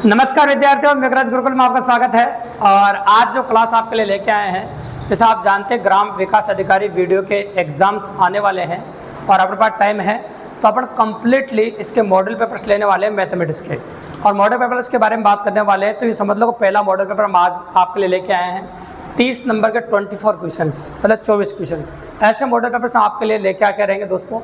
नमस्कार विद्यार्थियों, मेघराज गुरुकुल में आपका स्वागत है। और आज जो क्लास आपके लिए लेके आए हैं, जैसे आप जानते हैं ग्राम विकास अधिकारी वीडियो के एग्जाम्स आने वाले हैं और अपने पास टाइम है तो अपन कम्प्लीटली इसके मॉडल पेपर्स लेने वाले हैं मैथमेटिक्स के। और मॉडल पेपर्स के बारे में बात करने वाले हैं तो ये समझ लो पहला मॉडल पेपर हम आज आपके लिए लेके आए हैं। 30 नंबर के 24 क्वेश्चन, मतलब 24 क्वेश्चन ऐसे मॉडल पेपर्स हम आपके लिए लेके आके रहेंगे दोस्तों।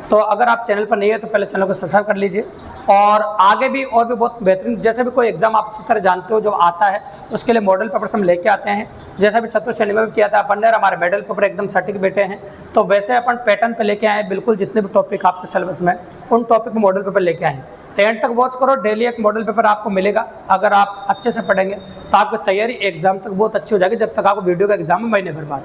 तो अगर आप चैनल पर नहीं है तो पहले चैनल को सब्सक्राइब कर लीजिए। और आगे भी और भी बहुत बेहतरीन, जैसे भी कोई एग्जाम आप अच्छी तरह जानते हो जो आता है उसके लिए मॉडल पेपर्स हम लेके आते हैं। जैसा भी छत्र श्रेणी में भी किया था अपन ने, हमारे मॉडल पेपर एकदम सटीक बैठे हैं। तो वैसे अपन पैटर्न पे लेके आए हैं, बिल्कुल जितने भी टॉपिक आपके सिलेबस में उन टॉपिक में मॉडल पेपर लेके आए। तो एंड तक वॉच करो, डेली एक मॉडल पेपर आपको मिलेगा। अगर आप अच्छे से पढ़ेंगे तो आपकी तैयारी एग्जाम तक बहुत अच्छी हो जाएगी। जब तक आपको वीडियो का एग्जाम में महीने भर बाद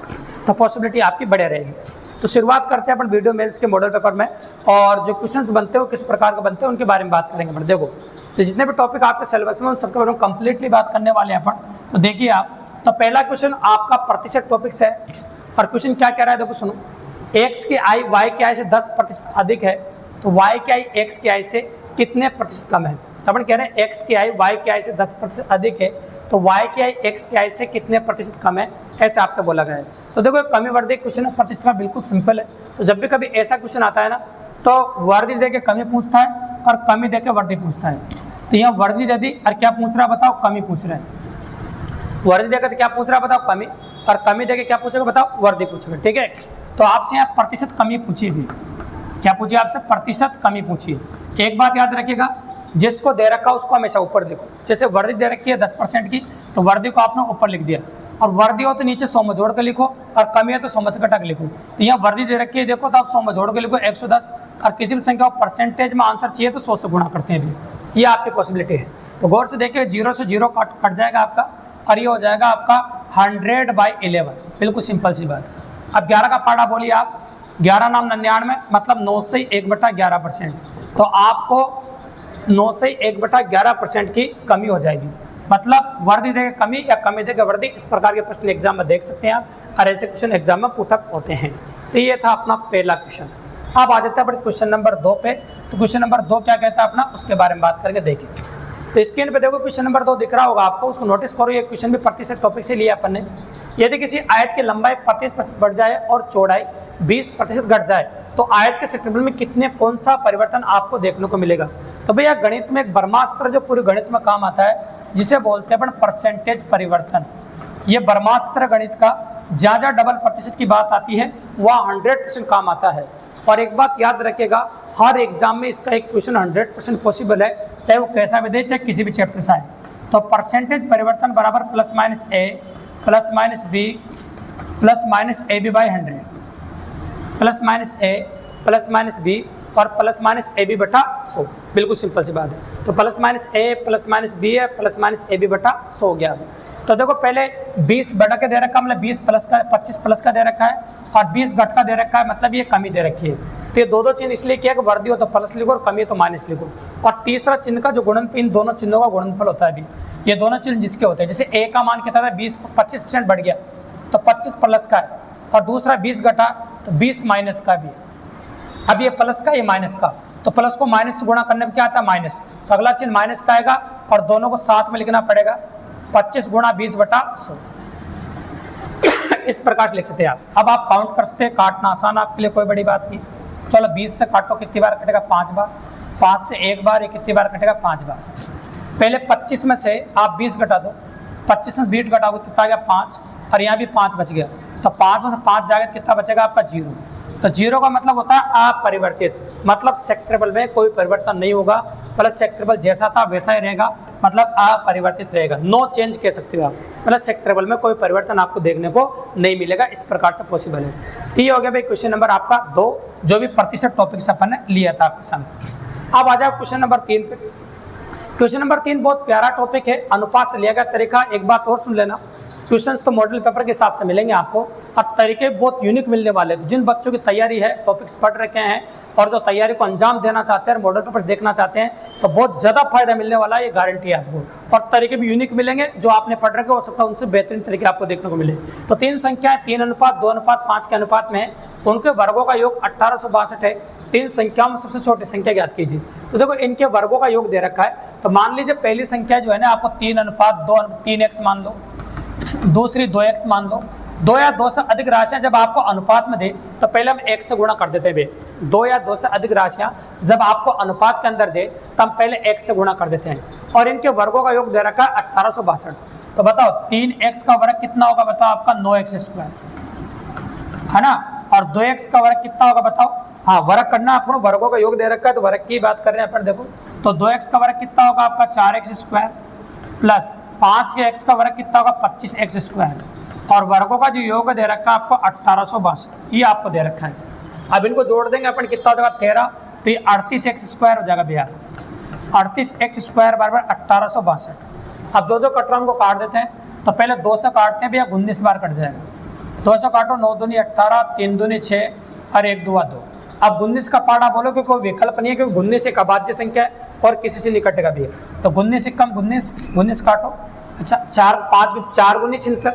तो पॉसिबिलिटी आपकी बढ़े रहेगी। तो शुरुआत करते हैं अपन वीडियो मेंस के मॉडल पेपर में। और जो क्वेश्चंस बनते हो किस प्रकार के बनते हैं उनके बारे में बात करेंगे अपन। देखो तो जितने भी टॉपिक आपके सिलेबस में उन सबके बारे में कंप्लीटली बात करने वाले हैं अपन। तो देखिए आप, तो पहला क्वेश्चन आपका प्रतिशत टॉपिक्स है। और क्वेश्चन क्या कह रहा है, देखो सुनो। एक्स की आई वाई की आई से 10% अधिक है तो वाई की आई एक्स की आई से कितने प्रतिशत कम है। तो अपन कह रहे हैं एक्स की आई वाई की आई से 10% अधिक है तो वाई की आई एक्स की आई से कितने प्रतिशत कम है, ऐसे आपसे बोला गया है। तो देखो कमी वर्दी क्वेश्चन है, प्रतिशत का बिल्कुल सिंपल है। तो जब भी कभी ऐसा क्वेश्चन आता है ना तो वर्दी दे के कमी पूछता है और कमी दे के वर्दी पूछता है। तो यहाँ वर्दी दे दी और क्या पूछ रहा है बताओ, कमी पूछ रहा है। वर्दी देकर तो क्या पूछ रहा है बताओ, कमी। और कमी दे के क्या पूछेगा बताओ, वर्दी पूछेगा। ठीक है, तो आपसे यहाँ प्रतिशत कमी पूछी थी। क्या पूछिए आपसे, प्रतिशत कमी पूछिए। एक बात याद रखिएगा, जिसको दे रखा उसको हमेशा ऊपर लिखो। जैसे वर्दी दे रखी है 10% की तो वर्दी को आपने ऊपर लिख दिया। और वर्दी हो तो नीचे 100 में जोड़ के लिखो, और कमी है तो 100 में से घटा के लिखो। तो यहाँ वर्दी दे रखी है, देखो तो आप 100 में जोड़ के लिखो 110। और किसी भी संख्या को परसेंटेज में आंसर चाहिए तो 100 से गुणा करते हैं भी, ये आपकी पॉसिबिलिटी है। तो गौर से देखिए, 0 से 0 कट जाएगा आपका और ये हो जाएगा आपका 100/11। बिल्कुल सिंपल सी बात है। अब 11 का पाड़ा बोलिए आप, 11 नाम 99, मतलब 9 से 1/11%। तो आपको 9 से 1/11% की कमी हो जाएगी। मतलब वर्दी देके कमी या कमी देके वर्दी, इस प्रकार के प्रश्न एग्जाम में देख सकते हैं आप। और ऐसे क्वेश्चन एग्जाम में पुटअप होते हैं। तो ये था अपना पहला क्वेश्चन। अब आ जाता है क्वेश्चन नंबर 2 पे। तो क्वेश्चन नंबर 2 क्या कहता है अपना, उसके बारे में बात करके देखेंगे। तो स्क्रीन पे देखो क्वेश्चन नंबर 2 दिख रहा होगा आपको, उसको नोटिस करो। ये क्वेश्चन भी प्रतिशत टॉपिक से लिया अपन ने। यदि किसी आयत की लंबाई 25% बढ़ जाए और चौड़ाई 20% घट जाए तो आयत के क्षेत्रफल में कितने कौन सा परिवर्तन आपको देखने को मिलेगा। तो भैया गणित में एक ब्रह्मास्त्र जो पूरे गणित में काम आता है, जिसे बोलते हैं अपन परसेंटेज परिवर्तन। ये ब्रह्मास्त्र गणित का जहाँ डबल प्रतिशत की बात आती है वहाँ 100% काम आता है। और एक बात याद रखिएगा, हर एग्जाम में इसका एक क्वेश्चन 100% पॉसिबल है, चाहे वो कैसा भी दे, चाहे किसी भी चैप्टर से आए। तो परसेंटेज परिवर्तन बराबर +-a +-b +-ab/100, +-a +-b और +-ab/100। बिल्कुल सिंपल सी बात है। तो +-a +-b है, +-ab/100 हो गया। तो देखो पहले 20 बढ़ के दे रखा है, मतलब 20 प्लस का 25 प्लस का दे रखा है, और 20 घट का दे रखा है, मतलब ये कमी दे रखी है। तो ये दो चिन्ह इसलिए किया कि वर्दी हो तो प्लस लिखो और कमी हो तो माइनस लिखो। और तीसरा चिन्ह का जो गुणनफल, इन दोनों चिन्हों का गुणनफल होता है। अभी ये दोनों चिन्ह जिसके होते हैं, जैसे ए का मान कितना था, 25% बढ़ गया तो 25 प्लस का है, और दूसरा 20 घटा तो 20 माइनस का भी है। अब ये प्लस का, ये माइनस का, तो प्लस को माइनस से गुणा करने में क्या आता है, माइनस। तो अगला चिन्ह माइनस का आएगा और दोनों को साथ में लिखना पड़ेगा, 25 × 20/100। इस प्रकार से लिख सकते हैं आप। अब आप काउंट कर सकते हैं, काटना आसान आपके लिए, कोई बड़ी बात नहीं। चलो 20 से काटो, कितनी बार कटेगा, 5 बार। 5 से 1 बार, ये कितनी बार कटेगा, 5 बार। पहले 25 में से आप 20 घटा दो, 25 में 20 घटाओगे कितना आ गया, 5, और यहाँ भी 5 बच गया। तो 5 में से 5 जाएगा, कितना बचेगा आपका, 0। तो 0 का मतलब होता है अपरिवर्तित, मतलब सेक्टरेबल में कोई परिवर्तन नहीं होगा, प्लस सेक्टरेबल जैसा था वैसा ही रहेगा, मतलब अपरिवर्तित रहेगा। नो चेंज कह सकते हो आप, मतलब सेक्टरेबल में कोई परिवर्तन आपको देखने को नहीं मिलेगा। इस प्रकार से पॉसिबल है। तो ये हो गया भाई क्वेश्चन नंबर आपका 2, जो भी प्रतिशत टॉपिक से अपन ने लिया था आपके सामने। अब आ जाओ क्वेश्चन नंबर 3 पे। क्वेश्चन नंबर 3 बहुत प्यारा टॉपिक है, अनुपात से लिया गया तरीका। एक बात और सुन लेना, क्वेश्चंस तो मॉडल पेपर के हिसाब से मिलेंगे आपको और तरीके बहुत यूनिक मिलने वाले हैं। तो जिन बच्चों की तैयारी है, टॉपिक्स पढ़ रखे हैं और जो तैयारी को अंजाम देना चाहते हैं और मॉडल पेपर देखना चाहते हैं, तो बहुत ज़्यादा फायदा मिलने वाला है, ये गारंटी है आपको। और तरीके भी यूनिक मिलेंगे, जो आपने पढ़ रखे हो सकता है उनसे बेहतरीन तरीके आपको देखने को मिले। तो 3 संख्याएं 3:2:5 के अनुपात में है, उनके वर्गों का योग 1862 है। 3 संख्याओं में सबसे छोटी संख्या ज्ञात कीजिए। तो देखो इनके वर्गों का योग दे रखा है। तो मान लीजिए पहली संख्या जो है ना, आपको 3:2 3x मान लो, दूसरी 2x मान लो। 2 या 2 से अधिक राशियां जब आपको अनुपात में दे तो पहले हम 1 से गुणा कर देते हैं। 2 या 2 से अधिक राशियां जब आपको अनुपात के अंदर दे तो हम पहले 1 से गुणा कर देते हैं। और इनके वर्गों का योग दे रखा है 1862। तो बताओ 3x का वर्ग कितना होगा, बताओ आपका 9x², है ना। और 2x का वर्ग कितना होगा बताओ। हाँ, वर्ग करना आपको, वर्गों का योग दे रखा है तो वर्ग की बात कर रहे हैं अपन। देखो तो 2x का वर्ग कितना होगा आपका 4x² प्लस 5 के x का वर्ग कितना होगा 25x²। और वर्गों का जो योग दे रखा है आपको 1862, ये आपको दे रखा है। अब इनको जोड़ देंगे अपन, कितना हो जाएगा 13, तो ये 38x² हो जाएगा भैया। 38x² बराबर 1862। अब जो कटराओं को काट देते हैं, तो पहले 2 से काटते हैं भैया, 19 बार कट जाएगा। 2 से काटो, 9 दूनी 18, 3 दूनी 6 और 1 दुआ 2। अब 19 का पाड़ा बोलो क्योंकि कोई विकल्प नहीं है, क्योंकि 19 एक अभाज्य संख्या है और किसी से नहीं कटेगा भी। तो 19 से कम 19 काटो। अच्छा 4 गुनी 76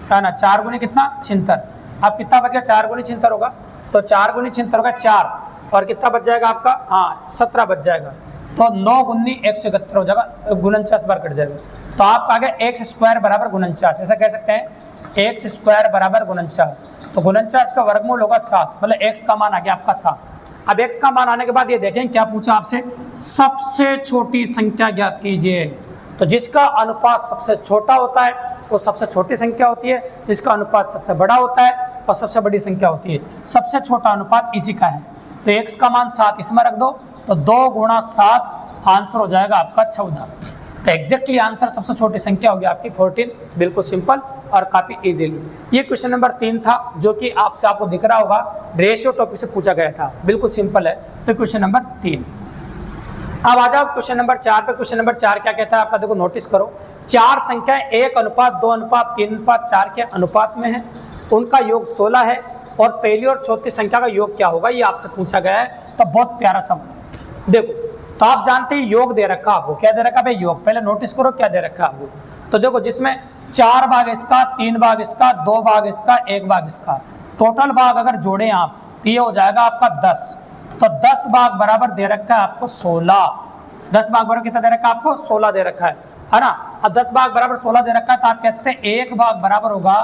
है ना, 4 गुनी कितना 76। अब कितना बच गया, 4 गुनी 76 होगा, तो 4 गुनी 76 होगा 4, और कितना बच जाएगा आपका, हाँ 17 बच जाएगा। तो 9 गुनी 171 हो जाएगा, 49 बार कट जाएगा। तो आप आगे x² बराबर 49, ऐसा कह सकते हैं x² बराबर 49। तो 49 का वर्गमूल होगा 7, मतलब x का मान आ गया आपका 7। अब x का मान आने के बाद ये देखें क्या पूछा आपसे, सबसे छोटी संख्या ज्ञात कीजिए। तो जिसका अनुपात सबसे छोटा होता है वो सबसे छोटी संख्या होती है, जिसका अनुपात सबसे बड़ा होता है और सबसे बड़ी संख्या होती है। सबसे छोटा अनुपात इसी का है। तो x का मान 7 इसमें रख दो, तो 2 गुणा 7, आंसर हो जाएगा आपका 14। तो एग्जैक्टली आंसर सबसे छोटी संख्या होगी आपकी 14। बिल्कुल सिंपल और काफी इजीली। ये क्वेश्चन नंबर 3 था, जो कि आपको दिख रहा होगा, रेशियो टॉपिक से पूछा गया था। बिल्कुल सिंपल है। तो क्वेश्चन नंबर 3। अब आ जाओ क्वेश्चन नंबर 4 पे। क्वेश्चन नंबर 4 क्या कहता है आपका, देखो नोटिस करो। 4 संख्याएं 1:2:3:4 के अनुपात में है, उनका योग 16 है, और पहली और चौथी संख्या का योग क्या होगा, ये आपसे पूछा गया है। तो बहुत प्यारा सवाल। देखो तो आप जानते हैं योग दे रखा आपको, क्या दे रखा है योग। पहले नोटिस करो क्या दे रखा है आपको। तो देखो जिसमें 4 भाग इसका, 3 भाग इसका, 2 भाग इसका, 1 भाग इसका, टोटल भाग अगर जोड़े आप तो ये हो जाएगा आपका 10। तो 10 भाग बराबर दे रखा है आपको 16। 10 भाग बराबर कितना दे रखा है आपको, 16 दे रखा है ना। अब 10 भाग बराबर 16 दे रखा है, तो आप कह सकते हैं 1 भाग बराबर होगा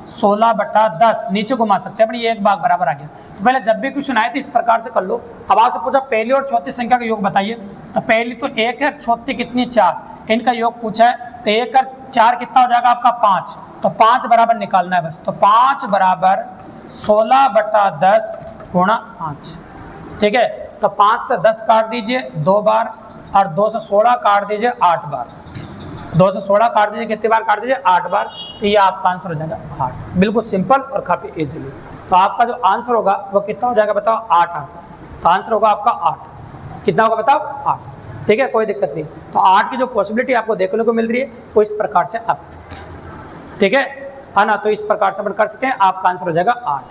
16/10। नीचे घुमा सकते हैं, ये 1 भाग बराबर आ गया। तो पहले जब भी क्वेश्चन आए तो इस प्रकार से कर लो। अब आपसे पूछा पहली और चौथी संख्या का योग बताइए। तो पहली तो 1 है, चौथी कितनी 4, इनका योग पूछा है। तो 1 और 4 कितना हो जाएगा आपका 5। तो 5 बराबर निकालना है बस। तो 5 बराबर 16/10 गुणा 5। ठीक है। तो 5 से 10 काट दीजिए 2 बार, और 2 से 16 काट दीजिए 8 बार। 2 से 16 काट दीजिए, कितनी बार काट दीजिए 8 बार। तो ये आपका आंसर हो जाएगा 8। बिल्कुल सिंपल और काफी इजीली। तो आपका जो आंसर होगा वो कितना हो जाएगा बताओ, 8। तो आंसर होगा आपका 8। कितना होगा बताओ, 8। ठीक है, कोई दिक्कत नहीं। तो 8 की जो पॉसिबिलिटी आपको देखने को मिल रही है वो इस प्रकार से आप, ठीक है ना। तो इस प्रकार से अपन कर सकते हैं, आपका आंसर हो जाएगा 8।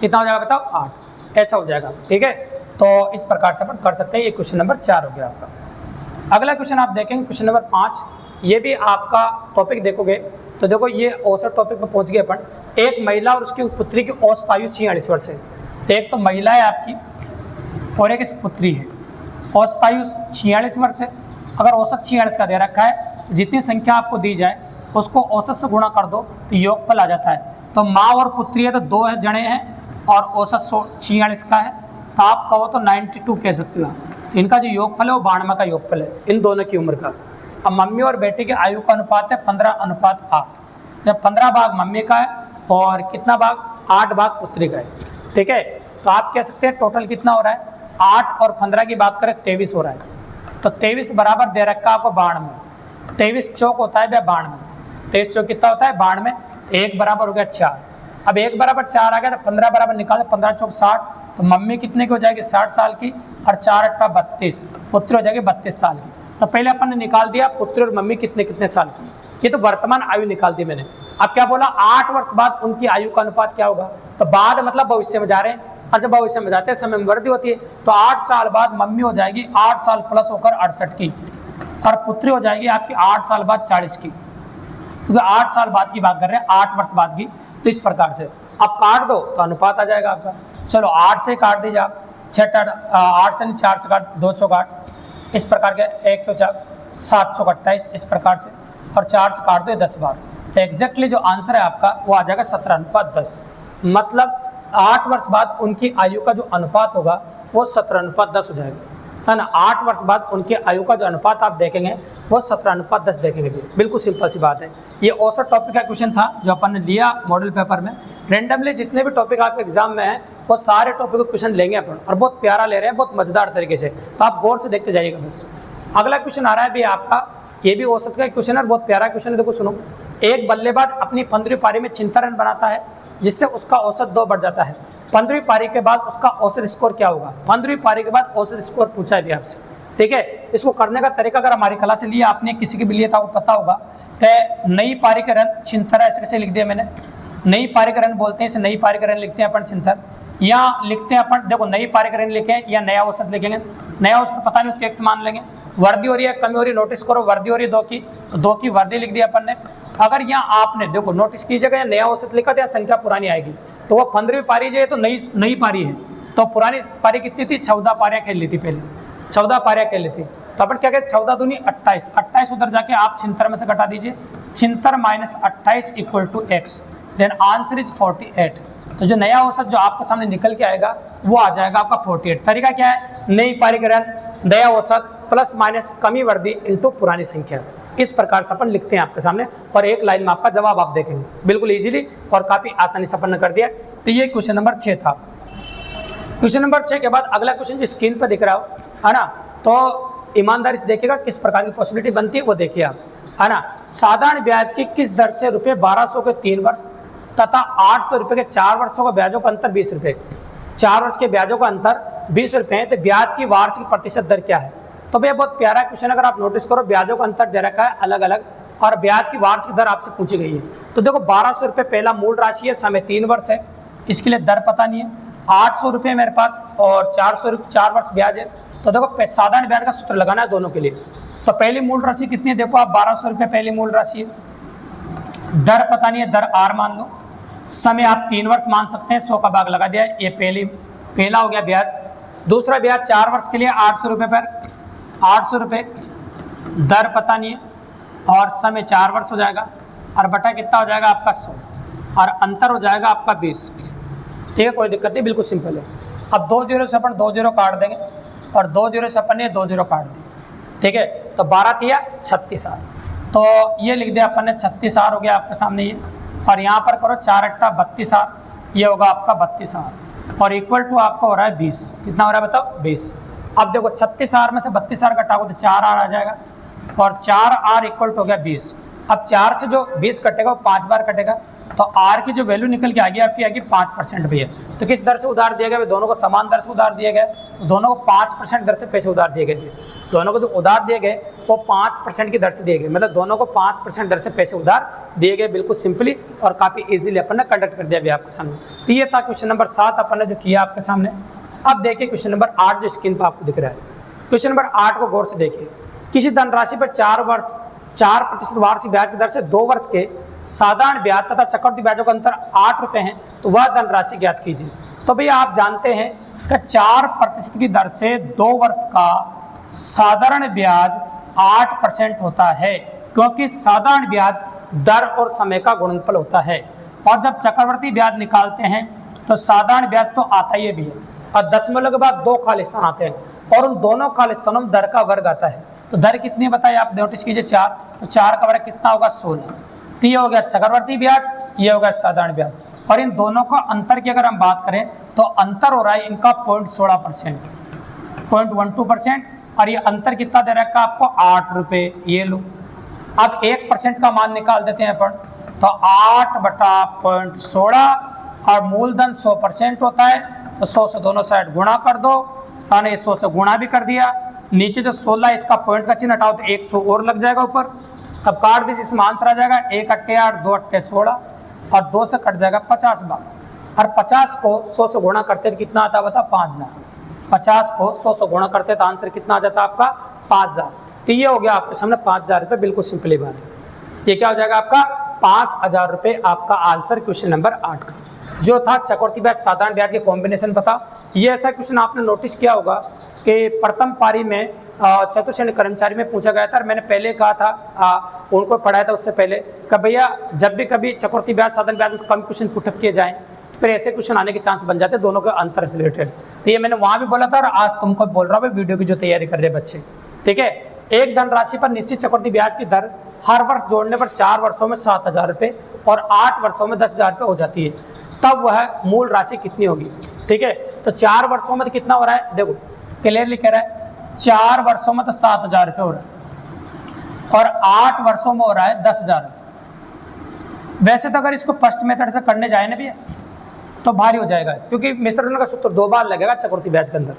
कितना हो जाएगा बताओ, 8। ऐसा हो जाएगा। ठीक है, तो इस प्रकार से अपन कर सकते हैं। ये क्वेश्चन नंबर 4 हो गया आपका। अगला क्वेश्चन आप देखेंगे क्वेश्चन नंबर 5। ये भी आपका टॉपिक देखोगे तो देखो ये औसत टॉपिक पर पहुंच गए अपन। एक महिला और उसकी पुत्री की औसत आयु 46 वर्ष है। तो एक तो महिला है आपकी और एक पुत्री है। औसत आयु 46 वर्ष है। अगर औसत 46 का दे रखा है, जितनी संख्या आपको दी जाए उसको औसत से गुणा कर दो तो योगफल आ जाता है। तो माँ और पुत्री है तो 2 जने हैं और औसत 46 का है। तो आप कहो तो 92 कह सकते हो। इनका जो योगफल है वो 92 का योगफल है, इन दोनों की उम्र का। अब मम्मी और बेटी के आयु का अनुपात है 15:8। जब 15 भाग मम्मी का है और कितना भाग, 8 भाग पुत्री का है। ठीक है, तो आप कह सकते हैं टोटल कितना हो रहा है, 8 और 15 की बात करें 23 हो रहा है। तो 23 बराबर दे रखा है आपको 92। 23 चौक होता है भैया 92। 23 चौक कितना होता है 92। 1 बराबर हो गया 4। अब 1 बराबर 4 आ गया तो 15 बराबर निकाले, 15 चौक 60। तो मम्मी कितने की हो जाएगी 60 साल की, और 4 8 32, पुत्री हो जाएगी 32 साल की। तो पहले अपन ने निकाल दिया पुत्री और मम्मी कितने कितने साल की। ये तो वर्तमान आयु निकाल दी मैंने। अब क्या बोला, 8 वर्ष बाद उनकी आयु का अनुपात क्या होगा, तो बाद मतलब भविष्य में जा रहे हैं, और जब भविष्य में जाते हैं समय में वृद्धि होती है, तो 8 साल बाद मम्मी हो जाएगी 8 साल प्लस होकर 68 की, और पुत्री हो जाएगी आपकी 8 साल बाद 40 की, क्योंकि 8 साल बाद की बात कर रहे हैं, 8 वर्ष बाद की। तो इस प्रकार से अब काट दो तो अनुपात आ जाएगा आपका। चलो 8 से काट दीजिए आप, 8 से नहीं 4 से काट, 2 सौ काट, इस प्रकार के 104, 728 इस प्रकार से, और 4 से काट दो 10 बार, तो एग्जैक्टली जो आंसर है आपका वो आ जाएगा 17:10। मतलब 8 वर्ष बाद उनकी आयु का जो अनुपात होगा वो 17:10 हो जाएगा, है ना। 8 वर्ष बाद उनकी आयु का जो अनुपात आप देखेंगे वो 17:10 देखेंगे। बिल्कुल सिंपल सी बात है। ये औसत टॉपिक का क्वेश्चन था जो अपन ने लिया मॉडल पेपर में। रेंडमली जितने भी टॉपिक आपके एग्जाम में है वो सारे टॉपिक को क्वेश्चन लेंगे अपन, और बहुत प्यारा ले रहे हैं, बहुत मजेदार तरीके से, तो आप गौर से देखते जाइएगा बस। अगला क्वेश्चन आ रहा है भी आपका, ये भी औसत का क्वेश्चन है, बहुत प्यारा क्वेश्चन है। देखो सुनो, एक बल्लेबाज अपनी 15वीं पारी में 76 रन बनाता है, जिससे उसका औसत 2 बढ़ जाता है। 15वीं पारी के बाद उसका औसत स्कोर क्या होगा। 15वीं पारी के बाद औसत स्कोर पूछा है भी आपसे, ठीक है। इसको करने का तरीका अगर हमारी क्लास से लिया आपने, किसी की भी लिया था वो पता होगा कि नई पारी के रन 76 ऐसे कैसे लिख दिया मैंने, नई पारी के रन बोलते हैं, इसे नई पारी के रन लिखते हैं अपन 76, या लिखते हैं अपन, देखो नई पारी के रन लिखें या नया औसत लिखेंगे। नया औसत पता नहीं उसके एक मान लेंगे, वर्दी हो रही है कमी हो रही है, नोटिस करो वर्दी हो रही है 2 की, तो 2 की वर्दी लिख दिया अपन ने। अगर यहाँ आपने देखो नोटिस कीजिएगा, या नया औसत लिखा था या संख्या पुरानी आएगी, तो वो 15वीं पारी जो है तो नई पारी है, तो पुरानी पारी कितनी थी, 14 पारियां खेल ली थी पहले, 14 पारियां खेल ली थी। तो अपन क्या कहते, 14 दूनी 28, 28 उधर जाके आप 76 में से घटा दीजिए, 76 minus 28 equal to x, then answer is 48। तो जो नया औसत जो आपके सामने निकल के आएगा वो आ जाएगा आपका 48। तरीका क्या है, नई पारी का रन, नया औसत प्लस माइनस कमी वर्दी इंटू पुरानी संख्या, इस प्रकार से अपन लिखते हैं आपके सामने, और एक लाइन में आपका जवाब आप देखेंगे बिल्कुल इजीली और काफी आसानी से अपन ने कर दिया। तो ये क्वेश्चन नंबर 6 था। क्वेश्चन नंबर 6 के बाद अगला क्वेश्चन जो स्क्रीन पर दिख रहा हो, है ना, तो ईमानदारी से देखिएगा किस प्रकार की पॉसिबिलिटी बनती है वो देखिए आप, है ना। साधारण ब्याज की किस दर से रुपये 1200 के 3 वर्ष तथा 800 रुपये के 4 वर्षों का ब्याजों का अंतर 20 रुपये, 4 वर्ष के ब्याजों का अंतर 20 रुपये है, तो ब्याज की वार्षिक प्रतिशत दर क्या है। तो भैया बहुत प्यारा क्वेश्चन, अगर आप नोटिस करो ब्याजों का अंतर दे रखा है अलग अलग, और ब्याज की वार्षिक दर आपसे पूछी गई है। तो देखो 1200 रुपये पहला मूल राशि है, समय 3 वर्ष है, इसके लिए दर पता नहीं है। 800 रुपये मेरे पास और 4 वर्ष ब्याज है। तो देखो साधारण ब्याज का सूत्र लगाना है दोनों के लिए। तो पहली मूल राशि कितनी है, देखो आप 1200 रुपये पहली मूल राशि है, दर पता नहीं है, दर R मान लो, समय आप 3 वर्ष मान सकते हैं, 100 का भाग लगा दिया, ये पहला हो गया ब्याज। दूसरा ब्याज 4 वर्ष के लिए 800 रुपये पर, 800 रुपये, दर पता नहीं है, और समय 4 वर्ष हो जाएगा, और बटा कितना हो जाएगा आपका 100, और अंतर हो जाएगा आपका 20। ठीक है, कोई दिक्कत नहीं, बिल्कुल सिंपल है। अब 2 जीरो से अपन 2 जीरो काट देंगे, और 2 जीरो से अपन ने 2 जीरो काट दिए, ठीक है। तो 12 तिया 36 R, तो ये लिख दिया अपन ने 36 R हो गया आपके सामने ये, और यहाँ पर करो 4 अट्ठा 32 R, ये होगा आपका 32 R, और इक्वल टू आपका हो रहा है 20। कितना हो रहा है बताओ, 20। अब देखो 36 R में से 32 R घटाओगे तो 4 R आ जाएगा, और 4 R इक्वल टू हो गया 20। अब 4 से जो 20 कटेगा वो 5 बार कटेगा, तो R की जो वैल्यू निकल के आ गई आपकी आएगी 5% भैया। तो किस दर से उधार दिया गया, दोनों को समान दर से उधार दिए गए, दोनों को 5% दर से पैसे उधार दिए गए। दोनों को जो उधार दिए गए वो 5% की दर से दिए गए, मतलब दोनों को 5% दर से पैसे उधार दिए गए, बिल्कुल सिंपली और काफ़ी इजीली अपन ने कंडक्ट कर दिया भी आपके सामने। तो ये था क्वेश्चन नंबर 7 अपन ने जो किया आपके सामने। अब देखिए क्वेश्चन नंबर 8 जो स्क्रीन पर आपको दिख रहा है। क्वेश्चन नंबर 8 को गौर से देखिए। किसी धनराशि पर 4% वार्षिक ब्याज की दर से 2 वर्ष के साधारण ब्याज तथा चक्रवृद्धि ब्याजों का अंतर 8 रुपये है, तो वह धनराशि ज्ञात कीजिए। तो भैया आप जानते हैं कि 4% की दर से 2 वर्ष का साधारण ब्याज 8% होता है, क्योंकि साधारण ब्याज दर और समय का गुणनफल होता है। और जब चक्रवृद्धि ब्याज निकालते हैं तो साधारण ब्याज तो आता ही भी है, और दशमलव के बाद 2 खालिस्तान आते हैं, और उन दोनों खालिस्तानों में दर का वर्ग आता है। तो दर कितनी बताइए आप नोटिस कीजिए 4, तो 4 का वर्ग कितना होगा 16। तो ये हो गया चक्रवृद्धि ब्याज, ये हो गया साधारण ब्याज, और इन दोनों का अंतर की अगर हम बात करें तो अंतर हो रहा है इनका 0.16%, 0.12%, और ये अंतर कितना दे रखा है आपको 8 रुपये। ये लो, अब 1% का मान निकाल देते हैं अपन, तो 8/0.16, और मूलधन 100% होता है, तो 100 से दोनों साइड गुणा कर दो, और 100 से गुणा भी कर दिया। नीचे जो 16 इसका पॉइंट का चिन्ह हटाओ तो 100 और लग जाएगा ऊपर, अब काट दीजिए, इसमें आंसर आ जाएगा 1 अट्टे 8, 2 अट्टे 16 और 2 से कट जाएगा 50 बार। और 50 को 100 से गुणा करते तो कितना आता है बता, 5000। 50 को 100 से गुणा करते तो आंसर कितना आ जाता है आपका 5000। तो ये हो गया आपके सामने 5000 रुपये, बिल्कुल सिंपली बात है। ये क्या हो जाएगा आपका 5000 रुपये आपका आंसर क्वेश्चन नंबर 8 का जो था चक्रवृद्धि ब्याज साधारण ब्याज के कॉम्बिनेशन पता। ये ऐसा क्वेश्चन आपने नोटिस किया होगा कि प्रथम पारी में चतुर्थ श्रेणी कर्मचारी में पूछा गया था, और मैंने पहले कहा था उनको पढ़ाया था उससे पहले कि भैया जब भी कभी चक्रवृद्धि ब्याज साधारण ब्याज में कम क्वेश्चन पुटअप किए जाएं तो फिर ऐसे क्वेश्चन आने के चांस बन जाते हैं दोनों के अंतर से रिलेटेड। तो ये मैंने वहां भी बोला था और आज तुमको बोल रहा हूँ वीडियो की जो तैयारी कर रहे बच्चे, ठीक है। एक धनराशि पर निश्चित चक्रवृद्धि ब्याज की दर हर वर्ष जोड़ने पर 4 वर्षों में 7000 रुपये और 8 वर्षों में 10,000 रुपये हो जाती है, तब वह मूल राशि कितनी होगी, ठीक है। तो 4 वर्षों में तो कितना हो रहा है, देखो क्लियरली कह रहा है 4 वर्षों में तो 7000 रुपये हो रहा है और 8 वर्षों में हो रहा है 10,000 रुपये। वैसे तो अगर इसको फर्स्ट मेथड से करने जाए ना भैया तो भारी हो जाएगा, क्योंकि मिश्रण का सूत्र 2 बार लगेगा चक्रवृद्धि ब्याज के अंदर,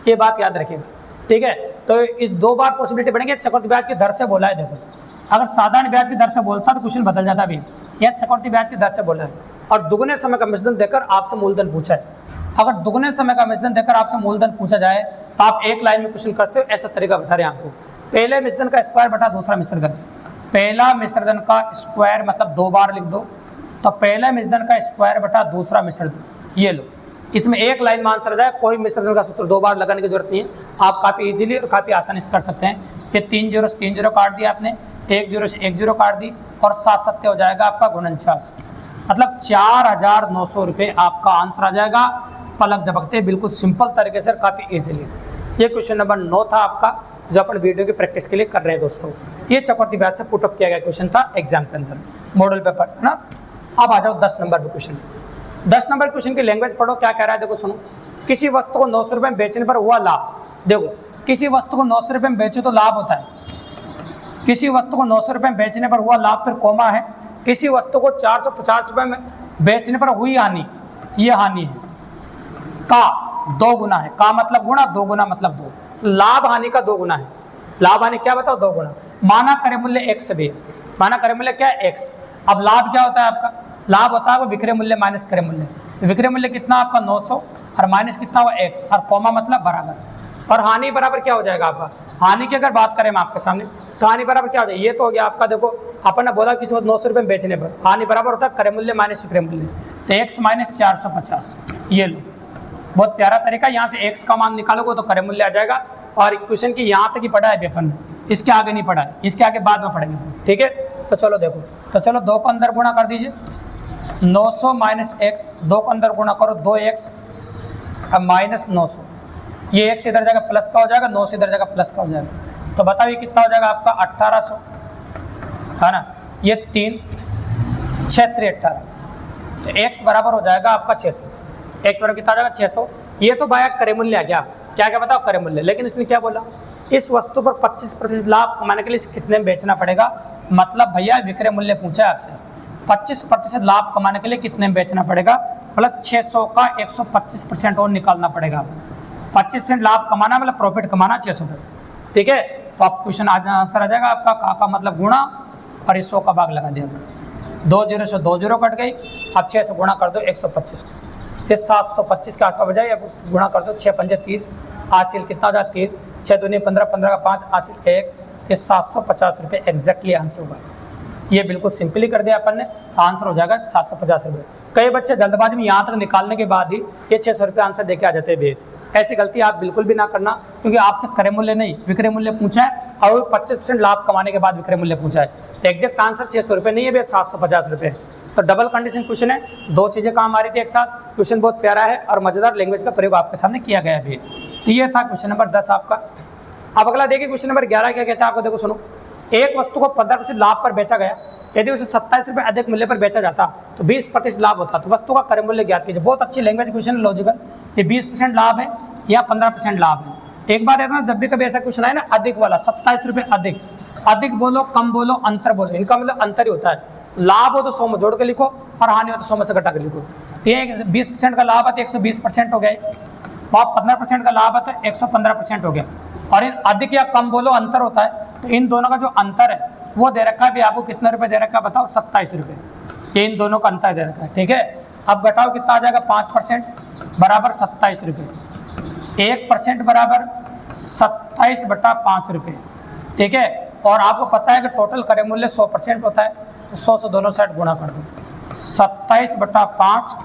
ये बात याद रखिएगा, ठीक है। तो इस 2 बार पॉसिबिलिटी बनेगी। चक्रवृद्धि ब्याज की दर से बोला है, देखो अगर साधारण ब्याज की दर से बोलता तो क्वेश्चन बदल जाता भी, यह चक्रवृद्धि ब्याज की दर से बोला है और दुगने समय का मिश्रण देकर आपसे मूलधन पूछा है। अगर दुगने समय का मिश्रण देकर आपसे मूलधन पूछा जाए तो आप एक लाइन में क्वेश्चन करते हो, ऐसा तरीका बता रहे हैं आपको। पहले मिश्रण का स्क्वायर बटा दूसरा मिश्रण, पहला मिश्रण का स्क्वायर मतलब 2 बार लिख दो, तो पहला मिश्रण का स्क्वायर बटा दूसरा मिश्रण, ये लो। इसमें एक लाइन में आंसर आ जाए, कोई मिश्रण का सूत्र 2 बार लगाने की जरूरत नहीं है, आप काफ़ी इजीली और काफ़ी आसानी से कर सकते हैं। ये 3 जीरो से 3 जीरो काट दिया आपने, 1 जीरो से 1 जीरो काट दी और 7 सत्ते हो जाएगा आपका 49, मतलब 4900 रुपये आपका आंसर आ जाएगा पलक झपकते, बिल्कुल सिंपल तरीके से, काफ़ी इजीली। ये क्वेश्चन नंबर 9 था आपका जो अपन वीडियो की प्रैक्टिस के लिए कर रहे हैं दोस्तों। ये चक्रवृद्धि ब्याज से पुटअप किया गया क्वेश्चन था एग्जाम के अंदर, मॉडल पेपर है ना। अब आ जाओ 10 नंबर पे क्वेश्चन। 10 नंबर क्वेश्चन की लैंग्वेज पढ़ो, क्या कह रहा है देखो सुनो। किसी वस्तु को 900 रुपये में बेचने पर हुआ लाभ, देखो किसी वस्तु को 900 रुपये में बेचो तो लाभ होता है, किसी वस्तु को 900 रुपये में बेचने पर हुआ लाभ, फिर कोमा है, किसी वस्तु को 450 रुपये में बेचने पर हुई हानि, ये हानि है का 2 गुना है, का मतलब गुना, 2 गुना मतलब 2, लाभ हानि का 2 गुना है। लाभ हानि क्या बताओ, 2 गुना। माना क्रय मूल्य x भी है, माना क्रय मूल्य क्या है x। अब लाभ क्या होता है आपका, लाभ होता है वो विक्रय मूल्य माइनस क्रय मूल्य। विक्रय मूल्य कितना आपका 900 और माइनस कितना हुआ x, और कोमा मतलब बराबर, और हानि बराबर क्या हो जाएगा आपका। हानि की अगर बात करें हम आपके सामने तो हानि बराबर क्या हो जाएगा, ये तो हो गया आपका, देखो अपन ने बोला किसी को 900 रुपये में बेचने पर हानि बराबर होता है क्रय मूल्य माइनस विक्रय मूल्य, तो x माइनस 450, ये लो। बहुत प्यारा तरीका, यहाँ से x का मान निकालोगे तो क्रय मूल्य आ जाएगा। और क्वेश्चन की यहाँ तक ही पढ़ा है अपन ने, इसके आगे नहीं पढ़ा है, इसके आगे बाद में पढ़ेंगे, ठीक है। तो चलो देखो, तो चलो 2 को अंदर गुणा कर दीजिए, 900 माइनस x, 2 को अंदर गुणा करो 2x और माइनस 900, ये x इधर जाएगा प्लस का हो जाएगा, 9 से इधर जाएगा प्लस का हो जाएगा, तो बताओ ये कितना हो जाएगा आपका 1800 है ना। ये 3 6 3 18, तो x बराबर हो जाएगा आपका 600, x बराबर कितना हो जाएगा 600। ये तो भाई क्रय मूल्य आ गया, क्या क्या बताओ क्रय मूल्य। लेकिन इसने क्या बोला, इस वस्तु पर 25% लाभ कमाने के लिए कितने में बेचना पड़ेगा, मतलब भैया विक्रय मूल्य पूछा है आपसे, 25% लाभ कमाने के लिए कितने में बेचना पड़ेगा, मतलब 600 का 125% और निकालना पड़ेगा। 25% लाभ कमाना मतलब प्रॉफिट कमाना 600 पे, ठीक है। तो आप क्वेश्चन आज आंसर आ जाएगा आपका का मतलब गुणा और इस 100 का भाग लगा दिया, 2 जीरो से 2 जीरो कट गई, अब 6 से गुणा कर दो 125, ये 725 के आसपास बजाय, अब गुणा कर दो 6 पंजे 30, हासिल कितना हो जाए 3, 6 दूनी 15, 15 का 5 हासिल 1, ये 750 रुपये एग्जैक्टली आंसर होगा। ये बिल्कुल सिंपली कर दिया अपन ने, तो आंसर हो जाएगा 750 रुपये। कई बच्चे जल्दबाजी में यहाँ तक निकालने के बाद ही ये 600 रुपये आंसर देके आ जाते हैं भैया, ऐसी गलती आप बिल्कुल भी ना करना, क्योंकि आपसे क्रय मूल्य नहीं विक्रय मूल्य पूछा है और 25% लाभ कमाने के बाद विक्रय मूल्य पूछा है। एग्जैक्ट आंसर 600 रुपये नहीं है भैया, 750 रुपये। तो डबल कंडीशन क्वेश्चन है, 2 चीज़ें काम आ रही थी एक साथ। क्वेश्चन बहुत प्यारा है और मजेदार लैंग्वेज का प्रयोग आपके सामने किया गया है। तो ये था क्वेश्चन नंबर 10 आपका। अब अगला देखिए क्वेश्चन नंबर 11 क्या कहता है आपको, देखो सुनो। एक वस्तु को 15% लाभ पर बेचा गया, यदि उसे 27 रुपये अधिक मूल्य पर बेचा जाता तो 20% लाभ होता, तो वस्तु का क्रय मूल्य ज्ञात कीजिए। बहुत अच्छी लैंग्वेज क्वेश्चन है, लॉजिकल। ये 20% लाभ है या 15% लाभ है। एक बार देखना, जब भी कभी ऐसा क्वेश्चन आए ना अधिक वाला, 27 रुपये अधिक, अधिक बोलो कम बोलो अंतर बोलो, इनका मतलब अंतर ही होता है। लाभ हो तो 100 में जोड़ के लिखो और हानि हो तो 100 में से घटा के लिखो। ये 20% का लाभ है तो 120% हो गया, और 15% का लाभ है तो 115% हो गया। और इन अधिक या कम बोलो अंतर होता है, तो इन दोनों का जो अंतर है वो दे रखा है भी आपको कितने रुपए दे रखा है बताओ 27 रुपये, ये इन दोनों का अंतर दे रखा है। ठीक है, अब घटाओ कितना आ जाएगा 5% बराबर 27 रुपये, 1% बराबर 27/5 रुपये। ठीक है, और आपको पता है कि टोटल क्रय मूल्य 100% होता है, तो 100 से दोनों साइड गुणा कर दो, 27/5